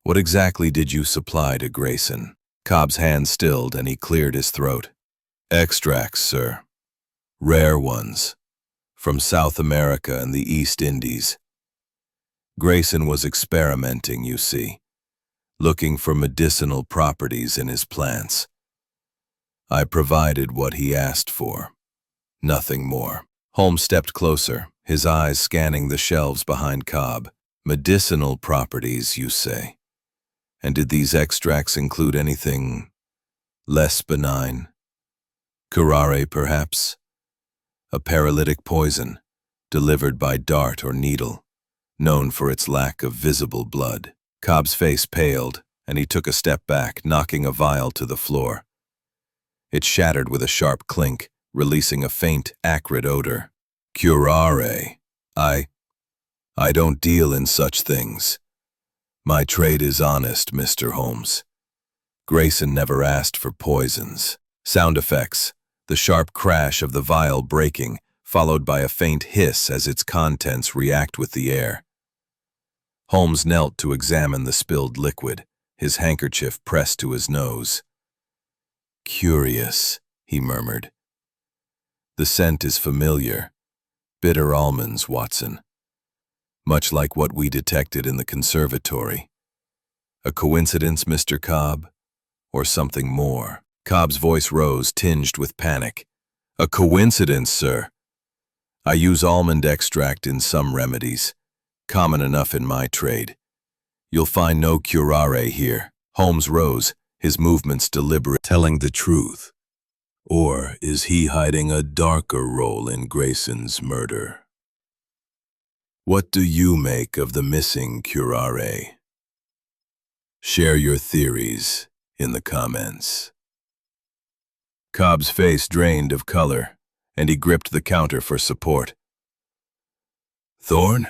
What exactly did you supply to Grayson? Cobb's hand stilled and he cleared his throat. Extracts, sir. Rare ones. From South America and the East Indies. Grayson was experimenting, you see, looking for medicinal properties in his plants. I provided what he asked for. Nothing more. Holmes stepped closer, his eyes scanning the shelves behind Cobb. Medicinal properties, you say? And did these extracts include anything less benign? Curare, perhaps? A paralytic poison, delivered by dart or needle, known for its lack of visible blood. Cobb's face paled, and he took a step back, knocking a vial to the floor. It shattered with a sharp clink, releasing a faint, acrid odor. Curare. I don't deal in such things. My trade is honest, Mr. Holmes. Grayson never asked for poisons. Sound effects. The sharp crash of the vial breaking, followed by a faint hiss as its contents react with the air. Holmes knelt to examine the spilled liquid, his handkerchief pressed to his nose. Curious, he murmured. The scent is familiar. Bitter almonds, Watson. Much like what we detected in the conservatory. A coincidence, Mr. Cobb? Or something more? Cobb's voice rose, tinged with panic. A coincidence, sir. I use almond extract in some remedies, common enough in my trade. You'll find no curare here. Holmes rose, his movements deliberate. Telling the truth. Or is he hiding a darker role in Grayson's murder? What do you make of the missing curare? Share your theories in the comments. Cobb's face drained of color, and he gripped the counter for support. Thorn?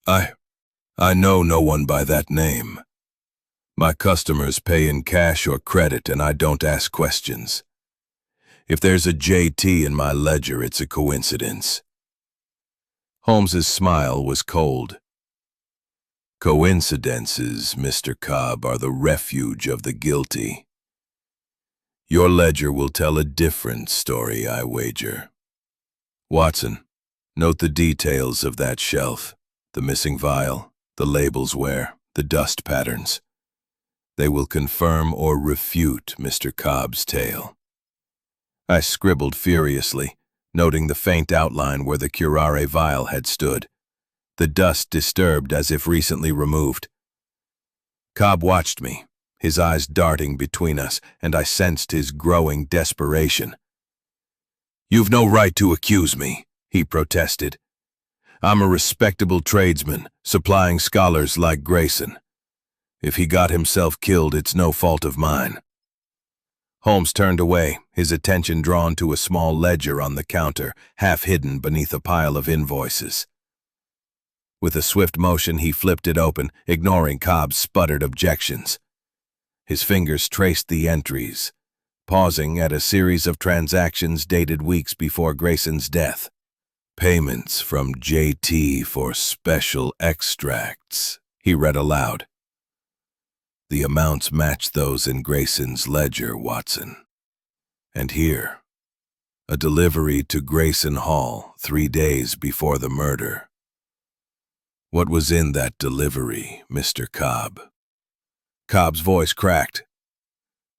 I know no one by that name. My customers pay in cash or credit, and I don't ask questions. If there's a JT in my ledger, it's a coincidence. Holmes's smile was cold. Coincidences, Mr. Cobb, are the refuge of the guilty. Your ledger will tell a different story, I wager. Watson, note the details of that shelf, the missing vial, the labels wear, the dust patterns. They will confirm or refute Mr. Cobb's tale. I scribbled furiously, noting the faint outline where the curare vial had stood, the dust disturbed as if recently removed. Cobb watched me, his eyes darting between us, and I sensed his growing desperation. "You've no right to accuse me," he protested. "I'm a respectable tradesman, supplying scholars like Grayson. If he got himself killed, it's no fault of mine." Holmes turned away, his attention drawn to a small ledger on the counter, half hidden beneath a pile of invoices. With a swift motion, he flipped it open, ignoring Cobb's sputtered objections. His fingers traced the entries, pausing at a series of transactions dated weeks before Grayson's death. "Payments from JT for special extracts," he read aloud. "The amounts match those in Grayson's ledger, Watson. And here, a delivery to Grayson Hall 3 days before the murder. What was in that delivery, Mr. Cobb?" Cobb's voice cracked.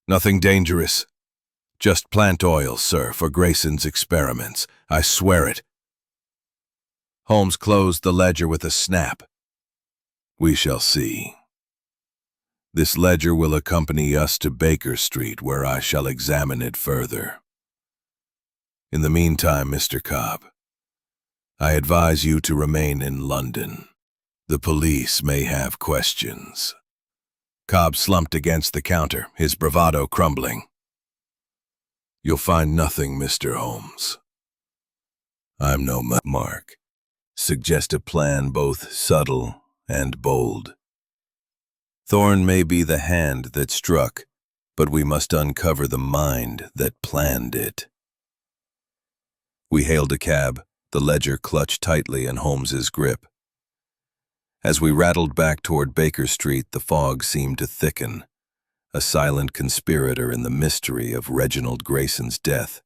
"Nothing dangerous. Just plant oil, sir, for Grayson's experiments. I swear it." Holmes closed the ledger with a snap. "We shall see. This ledger will accompany us to Baker Street, where I shall examine it further. In the meantime, Mr. Cobb, I advise you to remain in London. The police may have questions." Cobb slumped against the counter, his bravado crumbling. "You'll find nothing, Mr. Holmes. I'm no mark. Suggest a plan both subtle and bold. Thorn may be the hand that struck, but we must uncover the mind that planned it." We hailed a cab, the ledger clutched tightly in Holmes's grip. As we rattled back toward Baker Street, the fog seemed to thicken, a silent conspirator in the mystery of Reginald Grayson's death.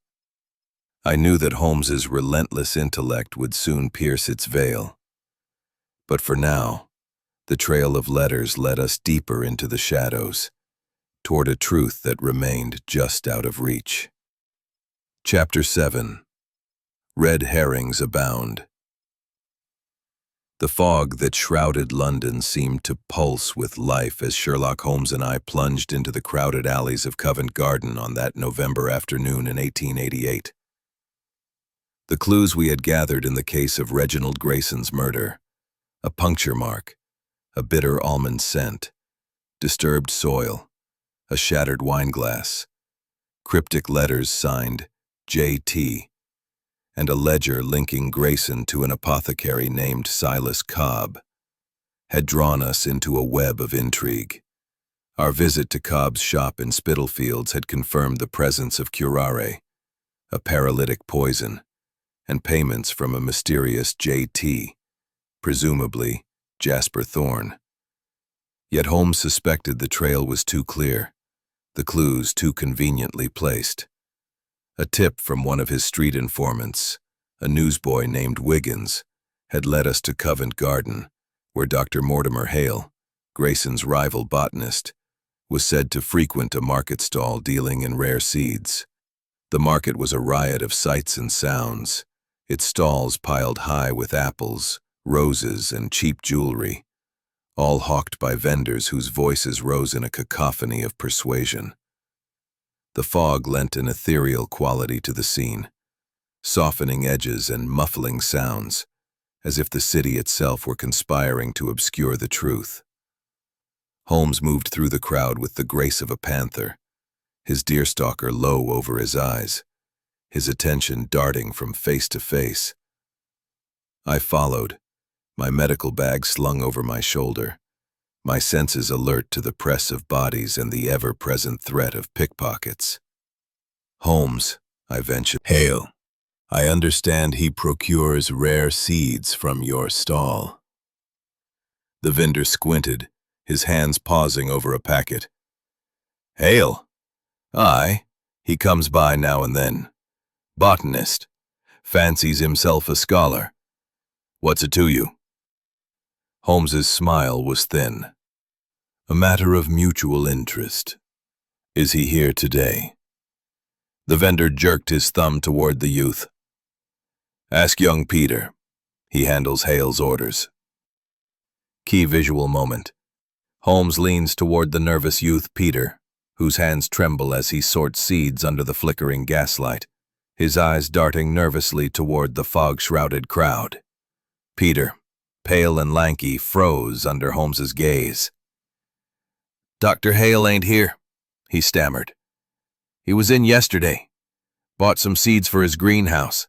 I knew that Holmes's relentless intellect would soon pierce its veil. But for now, the trail of letters led us deeper into the shadows, toward a truth that remained just out of reach. Chapter 7. Red herrings abound. The fog that shrouded London seemed to pulse with life as Sherlock Holmes and I plunged into the crowded alleys of Covent Garden on that November afternoon in 1888. The clues we had gathered in the case of Reginald Grayson's murder, a puncture mark, a bitter almond scent, disturbed soil, a shattered wineglass, cryptic letters signed J.T., and a ledger linking Grayson to an apothecary named Silas Cobb, had drawn us into a web of intrigue. Our visit to Cobb's shop in Spitalfields had confirmed the presence of curare, a paralytic poison, and payments from a mysterious J.T., presumably Jasper Thorne. Yet Holmes suspected the trail was too clear, the clues too conveniently placed. A tip from one of his street informants, a newsboy named Wiggins, had led us to Covent Garden, where Dr. Mortimer Hale, Grayson's rival botanist, was said to frequent a market stall dealing in rare seeds. The market was a riot of sights and sounds, its stalls piled high with apples, roses, and cheap jewelry, all hawked by vendors whose voices rose in a cacophony of persuasion. The fog lent an ethereal quality to the scene, softening edges and muffling sounds, as if the city itself were conspiring to obscure the truth. Holmes moved through the crowd with the grace of a panther, his deerstalker low over his eyes, his attention darting from face to face. I followed, my medical bag slung over my shoulder, my senses alert to the press of bodies and the ever-present threat of pickpockets. Holmes, I ventured. Hail. I understand he procures rare seeds from your stall. The vendor squinted, his hands pausing over a packet. Hail. Aye, he comes by now and then. Botanist. Fancies himself a scholar. What's it to you? Holmes's smile was thin. A matter of mutual interest. Is he here today? The vendor jerked his thumb toward the youth. Ask young Peter. He handles Hale's orders. Key visual moment. Holmes leans toward the nervous youth Peter, whose hands tremble as he sorts seeds under the flickering gaslight, his eyes darting nervously toward the fog-shrouded crowd. Peter, pale and lanky, froze under Holmes's gaze. Dr. Hale ain't here, he stammered. He was in yesterday. Bought some seeds for his greenhouse.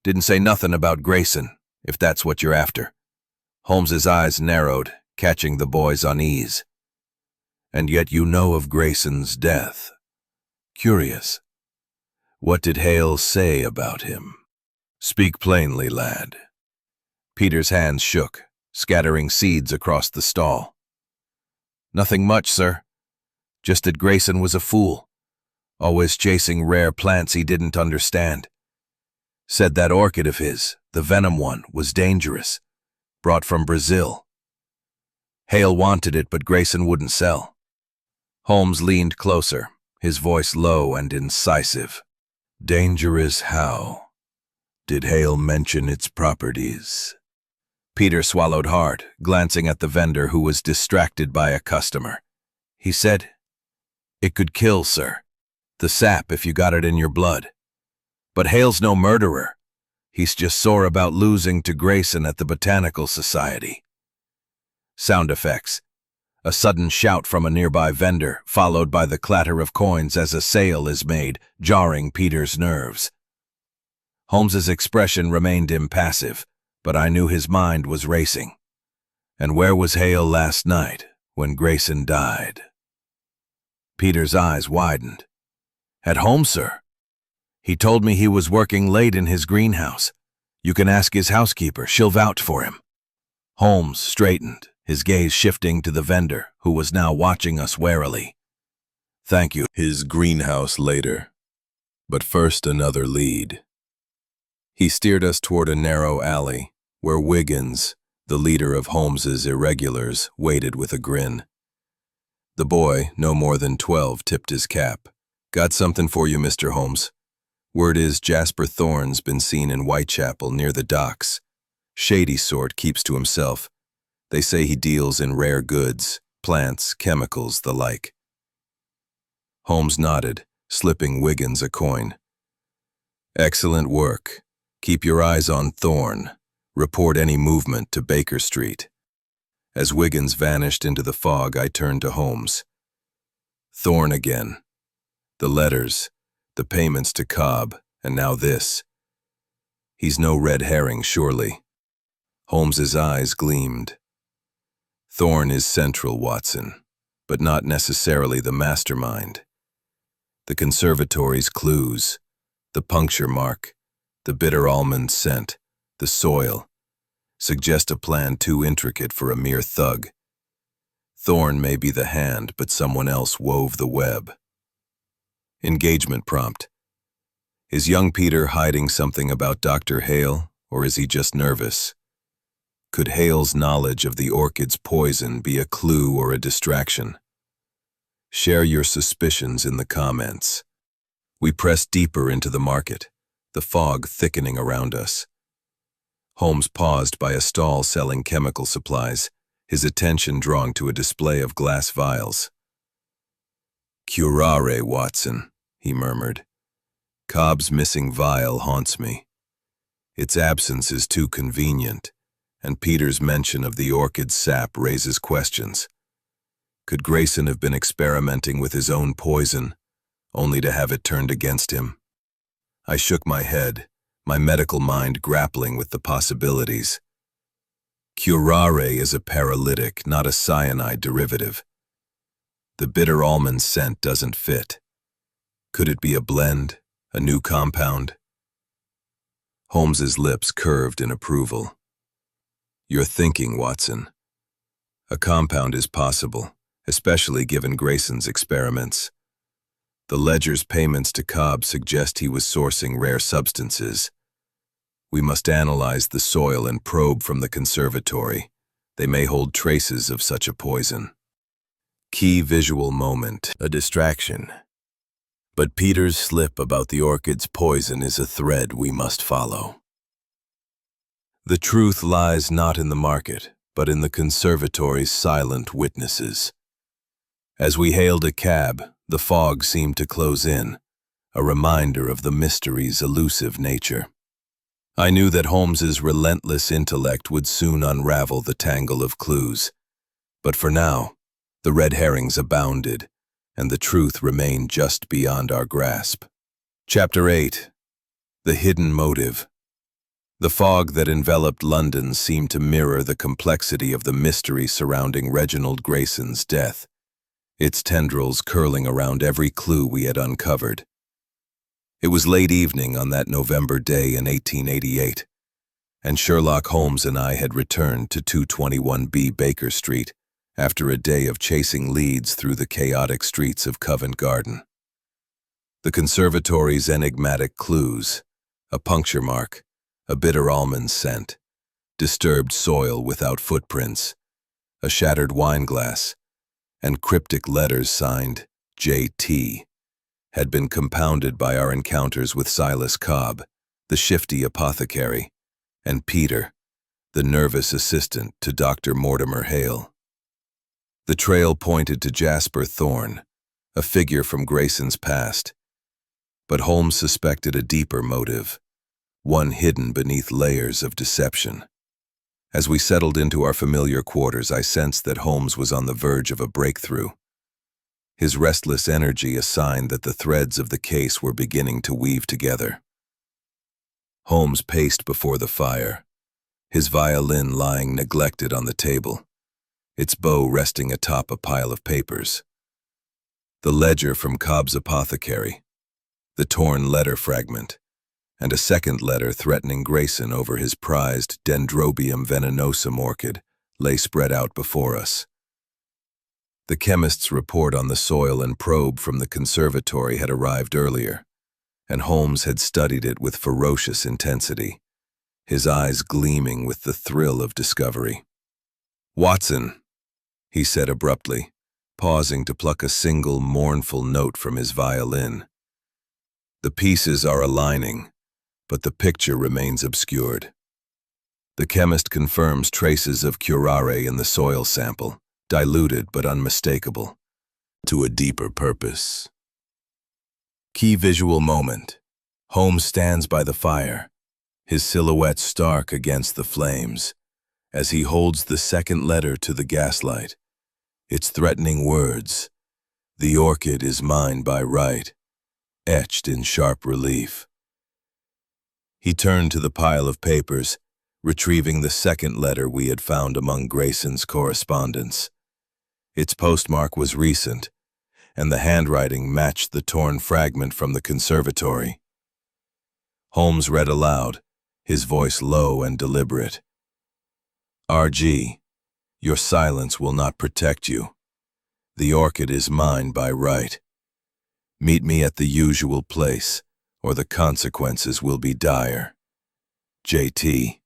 Didn't say nothing about Grayson, if that's what you're after. Holmes's eyes narrowed, catching the boy's unease. And yet you know of Grayson's death. Curious. What did Hale say about him? Speak plainly, lad. Peter's hands shook, scattering seeds across the stall. Nothing much, sir. Just that Grayson was a fool, always chasing rare plants he didn't understand. Said that orchid of his, the venom one, was dangerous, brought from Brazil. Hale wanted it, but Grayson wouldn't sell. Holmes leaned closer, his voice low and incisive. Dangerous how? Did Hale mention its properties? Peter swallowed hard, glancing at the vendor who was distracted by a customer. He said, It could kill, sir. The sap if you got it in your blood. But Hale's no murderer. He's just sore about losing to Grayson at the Botanical Society. Sound effects. A sudden shout from a nearby vendor, followed by the clatter of coins as a sale is made, jarring Peter's nerves. Holmes's expression remained impassive, but I knew his mind was racing. And where was Hale last night, when Grayson died? Peter's eyes widened. At home, sir. He told me he was working late in his greenhouse. You can ask his housekeeper, she'll vouch for him. Holmes straightened, his gaze shifting to the vendor, who was now watching us warily. Thank you. His greenhouse later. But first another lead. He steered us toward a narrow alley, where Wiggins, the leader of Holmes's irregulars, waited with a grin. The boy, no more than 12, tipped his cap. Got something for you, Mr. Holmes. Word is Jasper Thorne's been seen in Whitechapel near the docks. Shady sort, keeps to himself. They say he deals in rare goods, plants, chemicals, the like. Holmes nodded, slipping Wiggins a coin. Excellent work. Keep your eyes on Thorne. Report any movement to Baker Street. As Wiggins vanished into the fog, I turned to Holmes. Thorne again. The letters, the payments to Cobb, and now this. He's no red herring, surely. Holmes's eyes gleamed. Thorne is central, Watson, but not necessarily the mastermind. The conservatory's clues, the puncture mark, the bitter almond scent, the soil, suggest a plan too intricate for a mere thug. Thorne may be the hand, but someone else wove the web. Engagement prompt. Is young Peter hiding something about Dr. Hale, or is he just nervous? Could Hale's knowledge of the orchid's poison be a clue or a distraction? Share your suspicions in the comments. We pressed deeper into the market, the fog thickening around us. Holmes paused by a stall selling chemical supplies, his attention drawn to a display of glass vials. Curare, Watson, he murmured. Cobb's missing vial haunts me. Its absence is too convenient, and Peter's mention of the orchid's sap raises questions. Could Grayson have been experimenting with his own poison, only to have it turned against him? I shook my head, my medical mind grappling with the possibilities. Curare is a paralytic, not a cyanide derivative. The bitter almond scent doesn't fit. Could it be a blend, a new compound? Holmes's lips curved in approval. You're thinking, Watson. A compound is possible, especially given Grayson's experiments. The ledger's payments to Cobb suggest he was sourcing rare substances. We must analyze the soil and probe from the conservatory. They may hold traces of such a poison. Key visual moment, a distraction. But Peter's slip about the orchid's poison is a thread we must follow. The truth lies not in the market, but in the conservatory's silent witnesses. As we hailed a cab, the fog seemed to close in, a reminder of the mystery's elusive nature. I knew that Holmes's relentless intellect would soon unravel the tangle of clues. But for now, the red herrings abounded, and the truth remained just beyond our grasp. Chapter 8. The Hidden Motive. The fog that enveloped London seemed to mirror the complexity of the mystery surrounding Reginald Grayson's death, its tendrils curling around every clue we had uncovered. It was late evening on that November day in 1888, and Sherlock Holmes and I had returned to 221B Baker Street after a day of chasing leads through the chaotic streets of Covent Garden. The conservatory's enigmatic clues, a puncture mark, a bitter almond scent, disturbed soil without footprints, a shattered wine glass, and cryptic letters signed J.T., had been compounded by our encounters with Silas Cobb, the shifty apothecary, and Peter, the nervous assistant to Dr. Mortimer Hale. The trail pointed to Jasper Thorne, a figure from Grayson's past, but Holmes suspected a deeper motive, one hidden beneath layers of deception. As we settled into our familiar quarters, I sensed that Holmes was on the verge of a breakthrough. His restless energy a sign that the threads of the case were beginning to weave together. Holmes paced before the fire, his violin lying neglected on the table, its bow resting atop a pile of papers. The ledger from Cobb's apothecary, the torn letter fragment, and a second letter threatening Grayson over his prized Dendrobium venenosum orchid lay spread out before us. The chemist's report on the soil and probe from the conservatory had arrived earlier, and Holmes had studied it with ferocious intensity, his eyes gleaming with the thrill of discovery. "Watson," he said abruptly, pausing to pluck a single mournful note from his violin. "The pieces are aligning, but the picture remains obscured. The chemist confirms traces of curare in the soil sample, diluted but unmistakable, to a deeper purpose." Key visual moment. Holmes stands by the fire, his silhouette stark against the flames, as he holds the second letter to the gaslight. Its threatening words, "The orchid is mine by right," etched in sharp relief. He turned to the pile of papers, retrieving the second letter we had found among Grayson's correspondence. Its postmark was recent, and the handwriting matched the torn fragment from the conservatory. Holmes read aloud, his voice low and deliberate. "R.G., your silence will not protect you. The orchid is mine by right. Meet me at the usual place, or the consequences will be dire. J.T."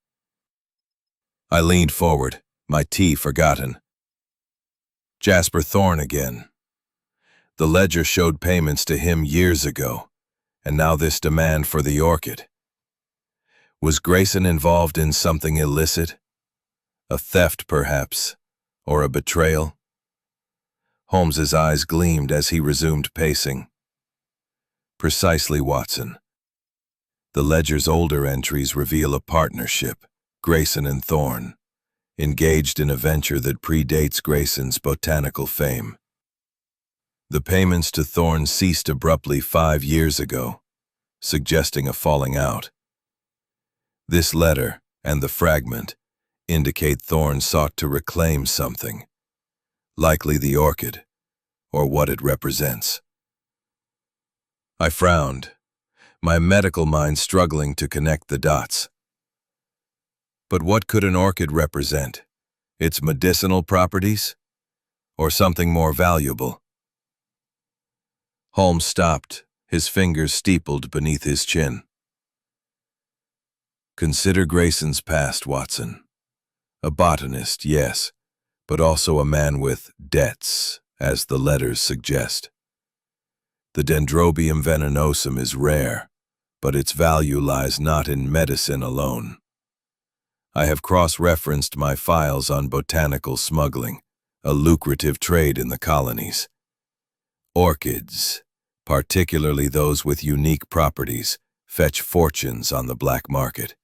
I leaned forward, my tea forgotten. Jasper Thorne again. The ledger showed payments to him years ago, and now this demand for the orchid. Was Grayson involved in something illicit? A theft, perhaps, or a betrayal? Holmes's eyes gleamed as he resumed pacing. "Precisely, Watson. The ledger's older entries reveal a partnership, Grayson and Thorne, engaged in a venture that predates Grayson's botanical fame. The payments to Thorne ceased abruptly 5 years ago, suggesting a falling out. This letter and the fragment indicate Thorne sought to reclaim something, likely the orchid, or what it represents. I frowned, my medical mind struggling to connect the dots. But what could an orchid represent? Its medicinal properties? Or something more valuable? Holmes stopped, his fingers steepled beneath his chin. Consider Grayson's past, Watson. A botanist, yes, but also a man with debts, as the letters suggest. The Dendrobium venenosum is rare, but its value lies not in medicine alone. I have cross-referenced my files on botanical smuggling, a lucrative trade in the colonies. Orchids, particularly those with unique properties, fetch fortunes on the black market.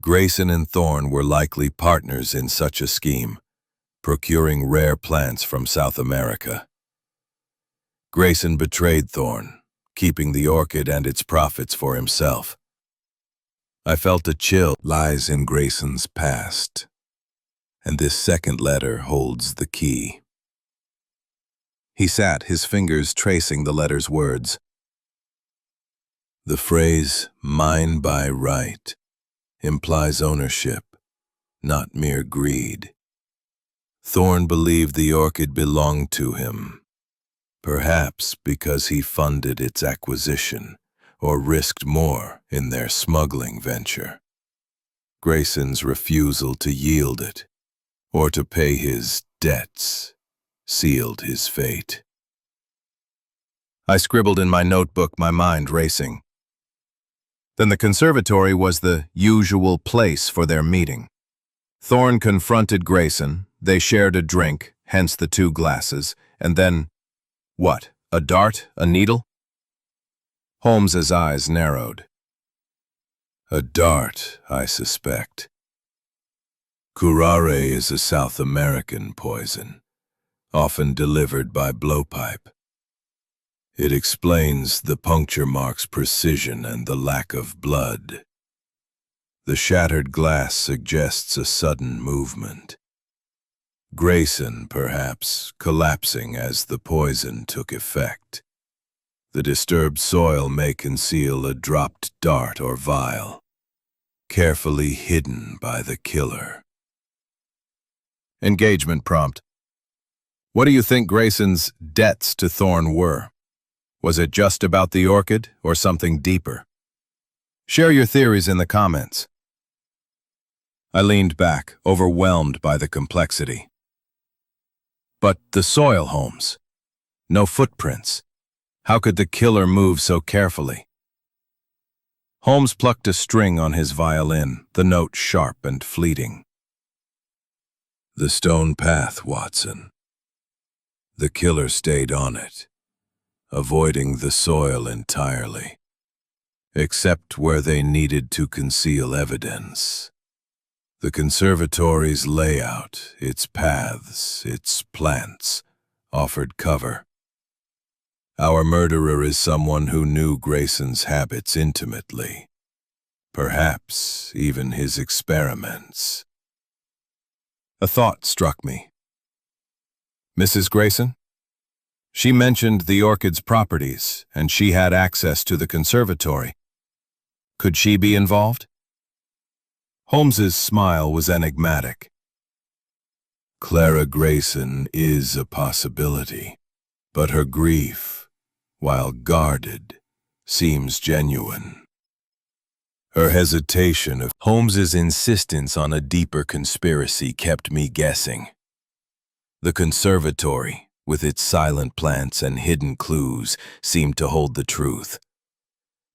Grayson and Thorne were likely partners in such a scheme, procuring rare plants from South America. Grayson betrayed Thorne, keeping the orchid and its profits for himself. I felt a chill lies in Grayson's past, and this second letter holds the key. He sat, his fingers tracing the letter's words. The phrase, "mine by right," implies ownership, not mere greed. Thorne believed the orchid belonged to him, perhaps because he funded its acquisition or risked more in their smuggling venture. Grayson's refusal to yield it, or to pay his debts, sealed his fate. I scribbled in my notebook, my mind racing. Then the conservatory was the usual place for their meeting. Thorne confronted Grayson, they shared a drink, hence the 2 glasses, and then, what, a dart, a needle? Holmes's eyes narrowed. A dart, I suspect. Curare is a South American poison, often delivered by blowpipe. It explains the puncture mark's precision and the lack of blood. The shattered glass suggests a sudden movement. Grayson, perhaps, collapsing as the poison took effect. The disturbed soil may conceal a dropped dart or vial, carefully hidden by the killer. Engagement prompt. What do you think Grayson's debts to Thorne were? Was it just about the orchid or something deeper? Share your theories in the comments. I leaned back, overwhelmed by the complexity. But the soil, Holmes. No footprints. How could the killer move so carefully? Holmes plucked a string on his violin, the note sharp and fleeting. The stone path, Watson. The killer stayed on it, avoiding the soil entirely, except where they needed to conceal evidence. The conservatory's layout, its paths, its plants, offered cover. Our murderer is someone who knew Grayson's habits intimately, perhaps even his experiments. A thought struck me. Mrs. Grayson? She mentioned the orchid's properties, and she had access to the conservatory. Could she be involved? Holmes's smile was enigmatic. Clara Grayson is a possibility, but her grief, while guarded, seems genuine. Her hesitation of Holmes's insistence on a deeper conspiracy kept me guessing. The conservatory, with its silent plants and hidden clues, seemed to hold the truth.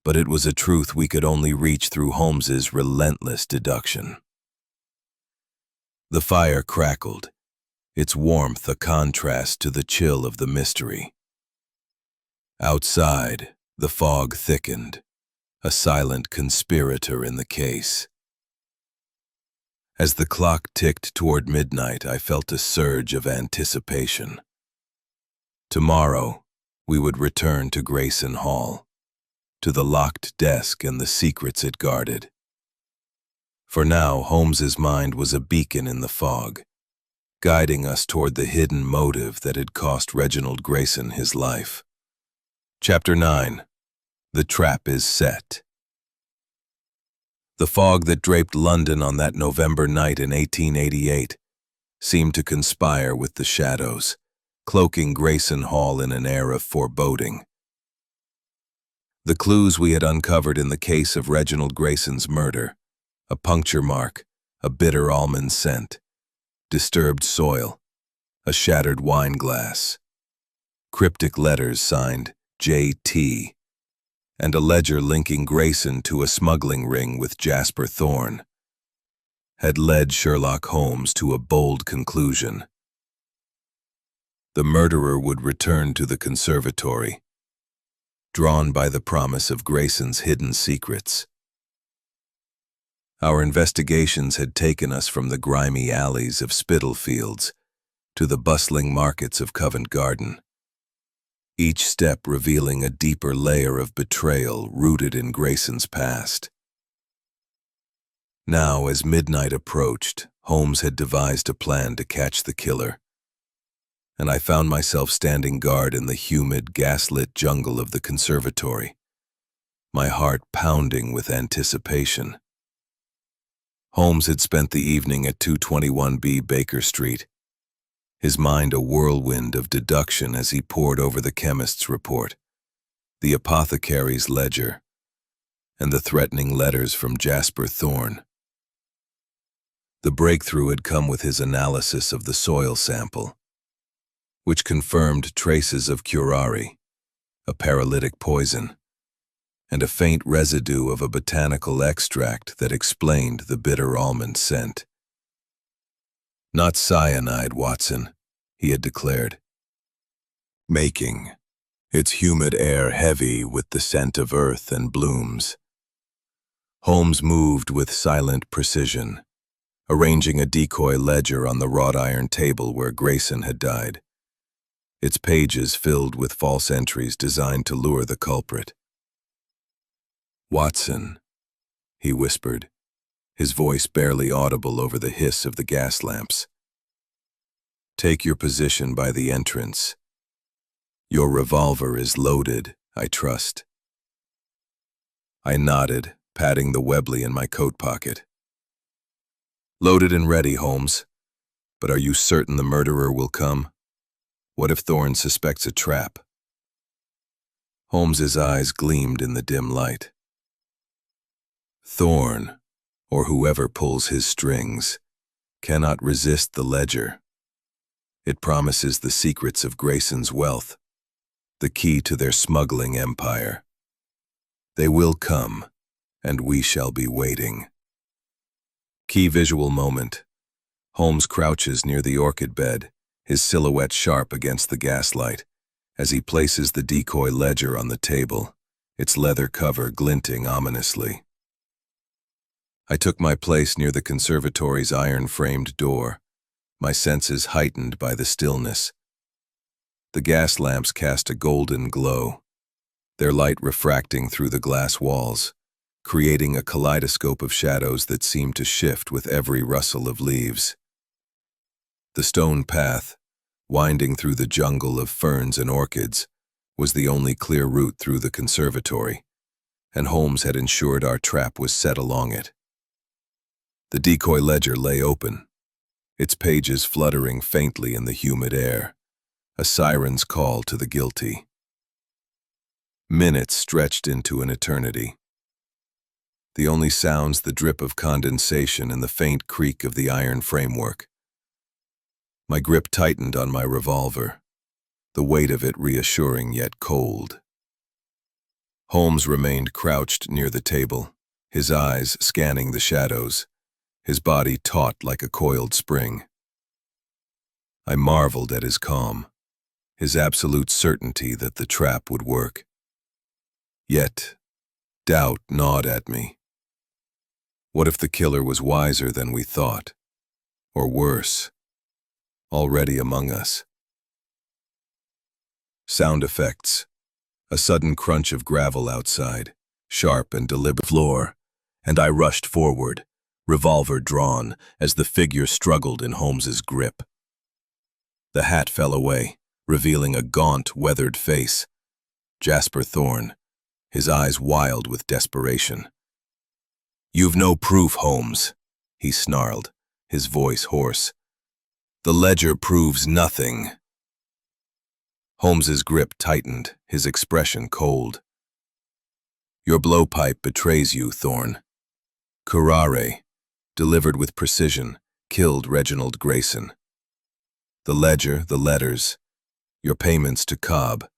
But it was a truth we could only reach through Holmes's relentless deduction. The fire crackled, its warmth a contrast to the chill of the mystery. Outside, the fog thickened, a silent conspirator in the case. As the clock ticked toward midnight, I felt a surge of anticipation. Tomorrow, we would return to Grayson Hall, to the locked desk and the secrets it guarded. For now, Holmes's mind was a beacon in the fog, guiding us toward the hidden motive that had cost Reginald Grayson his life. Chapter 9. The Trap is Set. The fog that draped London on that November night in 1888 seemed to conspire with the shadows, cloaking Grayson Hall in an air of foreboding. The clues we had uncovered in the case of Reginald Grayson's murder, a puncture mark, a bitter almond scent, disturbed soil, a shattered wine glass, cryptic letters signed J.T., and a ledger linking Grayson to a smuggling ring with Jasper Thorne, had led Sherlock Holmes to a bold conclusion. The murderer would return to the conservatory, drawn by the promise of Grayson's hidden secrets. Our investigations had taken us from the grimy alleys of Spitalfields to the bustling markets of Covent Garden, each step revealing a deeper layer of betrayal rooted in Grayson's past. Now, as midnight approached, Holmes had devised a plan to catch the killer, and I found myself standing guard in the humid, gaslit jungle of the conservatory, my heart pounding with anticipation. Holmes had spent the evening at 221B Baker Street, his mind a whirlwind of deduction as he pored over the chemist's report, the apothecary's ledger, and the threatening letters from Jasper Thorne. The breakthrough had come with his analysis of the soil sample, which confirmed traces of curare, a paralytic poison, and a faint residue of a botanical extract that explained the bitter almond scent. "Not cyanide, Watson," he had declared, making its humid air heavy with the scent of earth and blooms. Holmes moved with silent precision, arranging a decoy ledger on the wrought iron table where Grayson had died, its pages filled with false entries designed to lure the culprit. "Watson," he whispered, his voice barely audible over the hiss of the gas lamps. "Take your position by the entrance. Your revolver is loaded, I trust." I nodded, patting the Webley in my coat pocket. "Loaded and ready, Holmes. But are you certain the murderer will come? What if Thorne suspects a trap?" Holmes's eyes gleamed in the dim light. "Thorne, or whoever pulls his strings, cannot resist the ledger. It promises the secrets of Grayson's wealth, the key to their smuggling empire. They will come, and we shall be waiting." Key visual moment. Holmes crouches near the orchid bed, his silhouette sharp against the gaslight, as he places the decoy ledger on the table, its leather cover glinting ominously. I took my place near the conservatory's iron-framed door, my senses heightened by the stillness. The gas lamps cast a golden glow, their light refracting through the glass walls, creating a kaleidoscope of shadows that seemed to shift with every rustle of leaves. The stone path, winding through the jungle of ferns and orchids, was the only clear route through the conservatory, and Holmes had ensured our trap was set along it. The decoy ledger lay open, its pages fluttering faintly in the humid air, a siren's call to the guilty. Minutes stretched into an eternity. The only sounds the drip of condensation and the faint creak of the iron framework. My grip tightened on my revolver, the weight of it reassuring yet cold. Holmes remained crouched near the table, his eyes scanning the shadows, his body taut like a coiled spring. I marveled at his calm, his absolute certainty that the trap would work. Yet, doubt gnawed at me. What if the killer was wiser than we thought? Or worse, already among us? Sound effects. A sudden crunch of gravel outside, sharp and deliberate floor, and I rushed forward, revolver drawn as the figure struggled in Holmes's grip. The hat fell away, revealing a gaunt, weathered face. Jasper Thorne, his eyes wild with desperation. "You've no proof, Holmes," he snarled, his voice hoarse. "The ledger proves nothing." Holmes's grip tightened, his expression cold. "Your blowpipe betrays you, Thorne. Curare, delivered with precision, killed Reginald Grayson. The ledger, the letters, your payments to Cobb,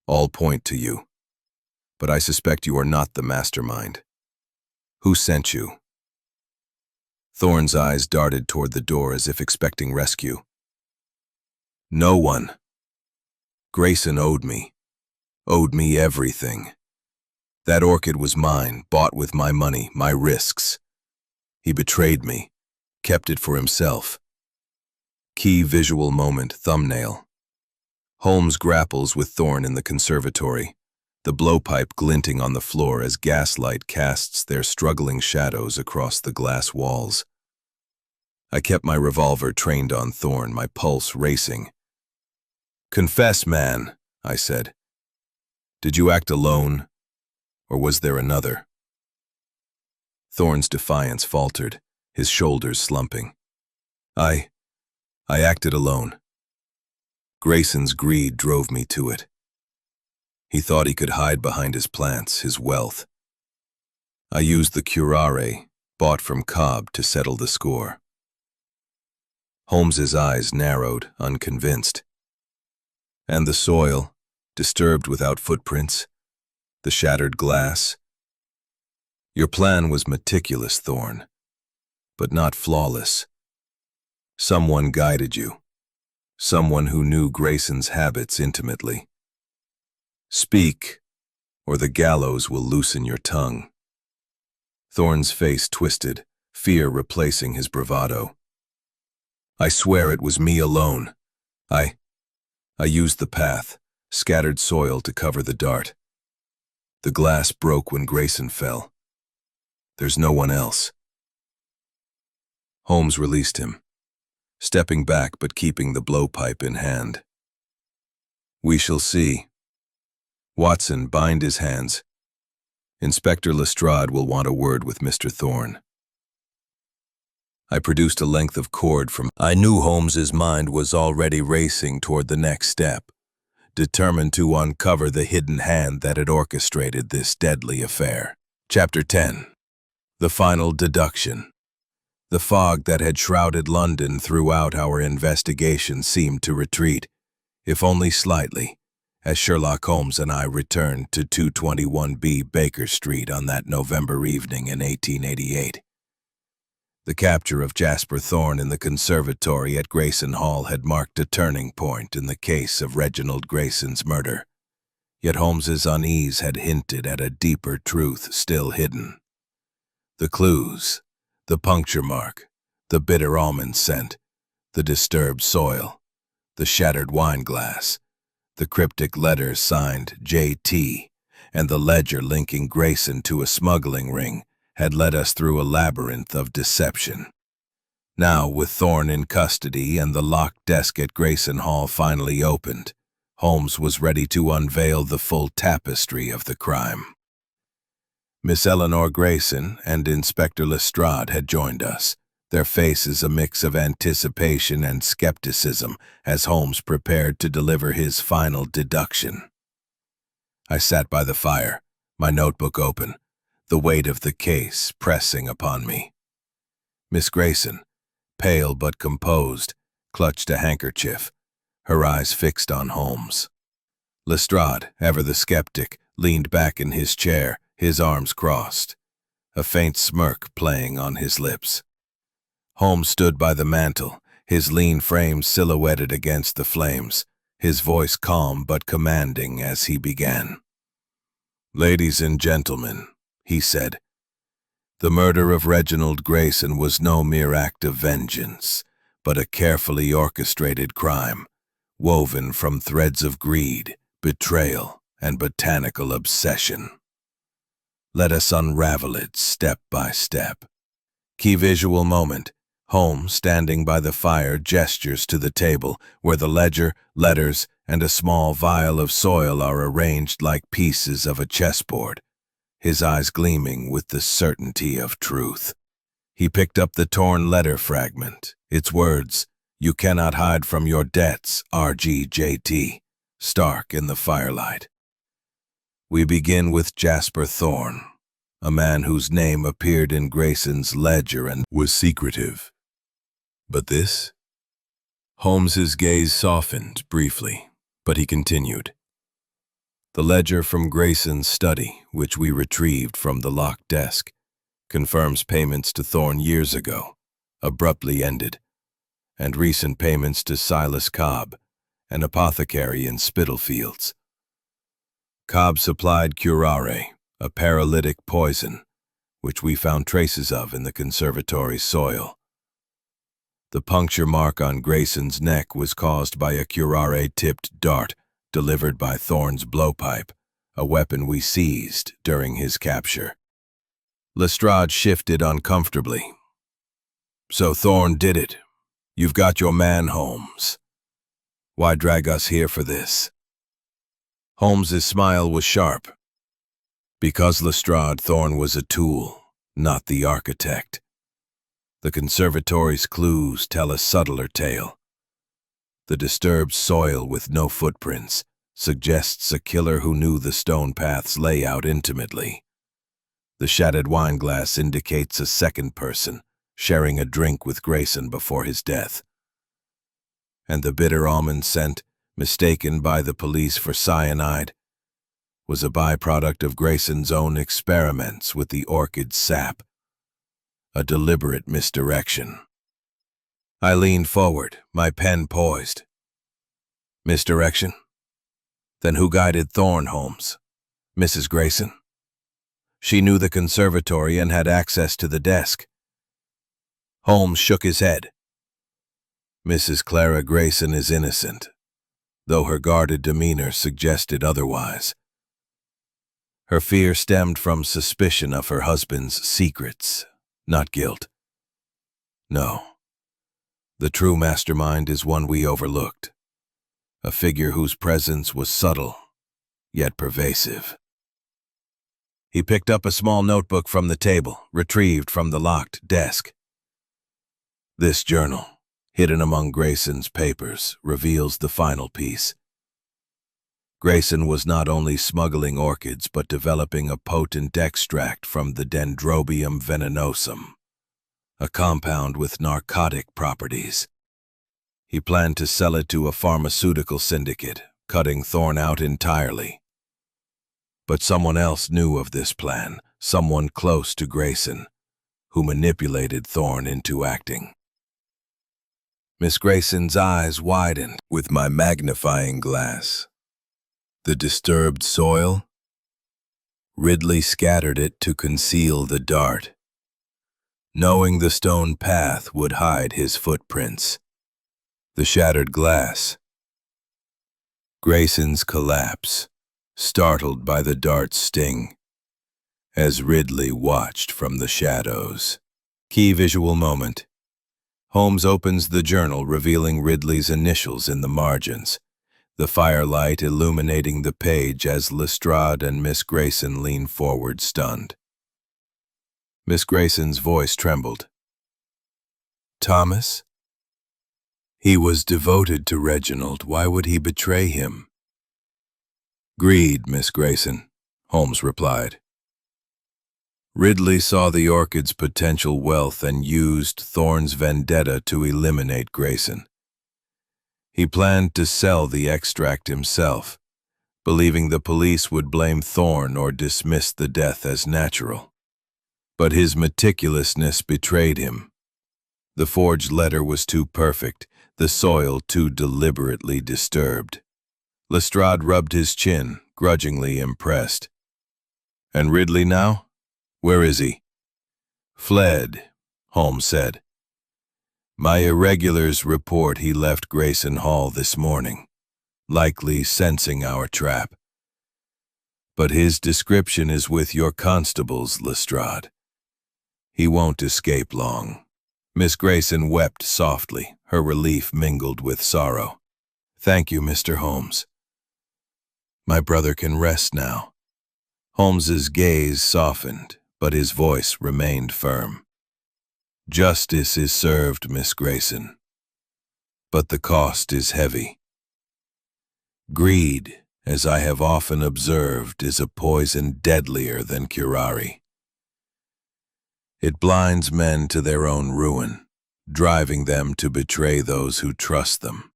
all point to you. But I suspect you are not the mastermind. Who sent you?" Thorne's eyes darted toward the door as if expecting rescue. "No one. Grayson owed me everything. That orchid was mine, bought with my money, my risks. He betrayed me, kept it for himself." Key visual moment, thumbnail. Holmes grapples with Thorne in the conservatory, the blowpipe glinting on the floor as gaslight casts their struggling shadows across the glass walls. I kept my revolver trained on Thorne, my pulse racing. "Confess, man," I said. "Did you act alone, or was there another?" Thorne's defiance faltered, his shoulders slumping. I acted alone. Grayson's greed drove me to it. He thought he could hide behind his plants, his wealth. I used the curare, bought from Cobb, to settle the score. Holmes's eyes narrowed, unconvinced. "And the soil, disturbed without footprints, the shattered glass. Your plan was meticulous, Thorne, but not flawless. Someone guided you, someone who knew Grayson's habits intimately. Speak, or the gallows will loosen your tongue." Thorne's face twisted, fear replacing his bravado. "I swear it was me alone. I used the path, scattered soil to cover the dart. The glass broke when Grayson fell. There's no one else." Holmes released him, stepping back but keeping the blowpipe in hand. "We shall see. Watson, bind his hands. Inspector Lestrade will want a word with Mr. Thorne." I produced a length of cord from... I knew Holmes's mind was already racing toward the next step, determined to uncover the hidden hand that had orchestrated this deadly affair. Chapter 10. The final deduction. The fog that had shrouded London throughout our investigation seemed to retreat, if only slightly, as Sherlock Holmes and I returned to 221B Baker Street on that November evening in 1888. The capture of Jasper Thorne in the conservatory at Grayson Hall had marked a turning point in the case of Reginald Grayson's murder, yet Holmes's unease had hinted at a deeper truth still hidden. The clues, the puncture mark, the bitter almond scent, the disturbed soil, the shattered wine glass, the cryptic letters signed J.T., and the ledger linking Grayson to a smuggling ring had led us through a labyrinth of deception. Now, with Thorne in custody and the locked desk at Grayson Hall finally opened, Holmes was ready to unveil the full tapestry of the crime. Miss Eleanor Grayson and Inspector Lestrade had joined us, their faces a mix of anticipation and skepticism as Holmes prepared to deliver his final deduction. I sat by the fire, my notebook open, the weight of the case pressing upon me. Miss Grayson, pale but composed, clutched a handkerchief, her eyes fixed on Holmes. Lestrade, ever the skeptic, leaned back in his chair, his arms crossed, a faint smirk playing on his lips. Holmes stood by the mantel, his lean frame silhouetted against the flames, his voice calm but commanding as he began. "Ladies and gentlemen," he said, "the murder of Reginald Grayson was no mere act of vengeance, but a carefully orchestrated crime, woven from threads of greed, betrayal, and botanical obsession. Let us unravel it step by step. Key visual moment. Holmes, standing by the fire, gestures to the table, where the ledger, letters, and a small vial of soil are arranged like pieces of a chessboard, his eyes gleaming with the certainty of truth. He picked up the torn letter fragment. Its words, "You cannot hide from your debts, RGJT," stark in the firelight. We begin with Jasper Thorne, a man whose name appeared in Grayson's ledger and was secretive. But this? Holmes's gaze softened briefly, but he continued. The ledger from Grayson's study, which we retrieved from the locked desk, confirms payments to Thorne years ago, abruptly ended, and recent payments to Silas Cobb, an apothecary in Spitalfields. Cobb supplied curare, a paralytic poison, which we found traces of in the conservatory's soil. The puncture mark on Grayson's neck was caused by a curare-tipped dart delivered by Thorne's blowpipe, a weapon we seized during his capture. Lestrade shifted uncomfortably. "So Thorne did it. You've got your man, Holmes. Why drag us here for this?" Holmes's smile was sharp. Because Lestrade, Thorne was a tool, not the architect. The conservatory's clues tell a subtler tale. The disturbed soil with no footprints suggests a killer who knew the stone path's layout intimately. The shattered wineglass indicates a second person sharing a drink with Grayson before his death. And the bitter almond scent, mistaken by the police for cyanide, was a byproduct of Grayson's own experiments with the orchid's sap. A deliberate misdirection. I leaned forward, my pen poised. Misdirection? Then who guided Thorne, Holmes? Mrs. Grayson? She knew the conservatory and had access to the desk. Holmes shook his head. Mrs. Clara Grayson is innocent, though her guarded demeanor suggested otherwise. Her fear stemmed from suspicion of her husband's secrets, not guilt. No. The true mastermind is one we overlooked, a figure whose presence was subtle, yet pervasive. He picked up a small notebook from the table, retrieved from the locked desk. This journal, hidden among Grayson's papers, reveals the final piece. Grayson was not only smuggling orchids but developing a potent extract from the Dendrobium venenosum, a compound with narcotic properties. He planned to sell it to a pharmaceutical syndicate, cutting Thorne out entirely. But someone else knew of this plan, someone close to Grayson, who manipulated Thorne into acting. Miss Grayson's eyes widened with my magnifying glass. The disturbed soil? Ridley scattered it to conceal the dart, knowing the stone path would hide his footprints. The shattered glass. Grayson's collapse, startled by the dart's sting, as Ridley watched from the shadows. Key visual moment. Holmes opens the journal, revealing Ridley's initials in the margins, the firelight illuminating the page as Lestrade and Miss Grayson lean forward stunned. Miss Grayson's voice trembled. Thomas? He was devoted to Reginald. Why would he betray him? Greed, Miss Grayson, Holmes replied. Ridley saw the orchid's potential wealth and used Thorne's vendetta to eliminate Grayson. He planned to sell the extract himself, believing the police would blame Thorne or dismiss the death as natural. But his meticulousness betrayed him. The forged letter was too perfect, the soil too deliberately disturbed. Lestrade rubbed his chin, grudgingly impressed. And Ridley now? Where is he? Fled, Holmes said. My irregulars report he left Grayson Hall this morning, likely sensing our trap. But his description is with your constables, Lestrade. He won't escape long. Miss Grayson wept softly, her relief mingled with sorrow. Thank you, Mr. Holmes. My brother can rest now. Holmes's gaze softened, but his voice remained firm. Justice is served, Miss Grayson, but the cost is heavy. Greed, as I have often observed, is a poison deadlier than curare. It blinds men to their own ruin, driving them to betray those who trust them.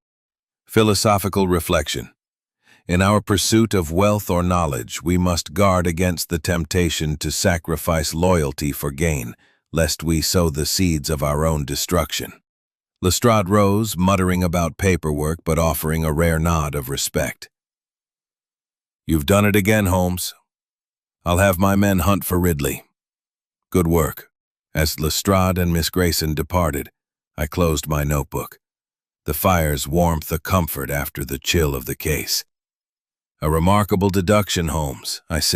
Philosophical reflection. In our pursuit of wealth or knowledge, we must guard against the temptation to sacrifice loyalty for gain, lest we sow the seeds of our own destruction. Lestrade rose, muttering about paperwork but offering a rare nod of respect. You've done it again, Holmes. I'll have my men hunt for Ridley. Good work. As Lestrade and Miss Grayson departed, I closed my notebook. The fire's warmth a comfort after the chill of the case. A remarkable deduction, Holmes, I said.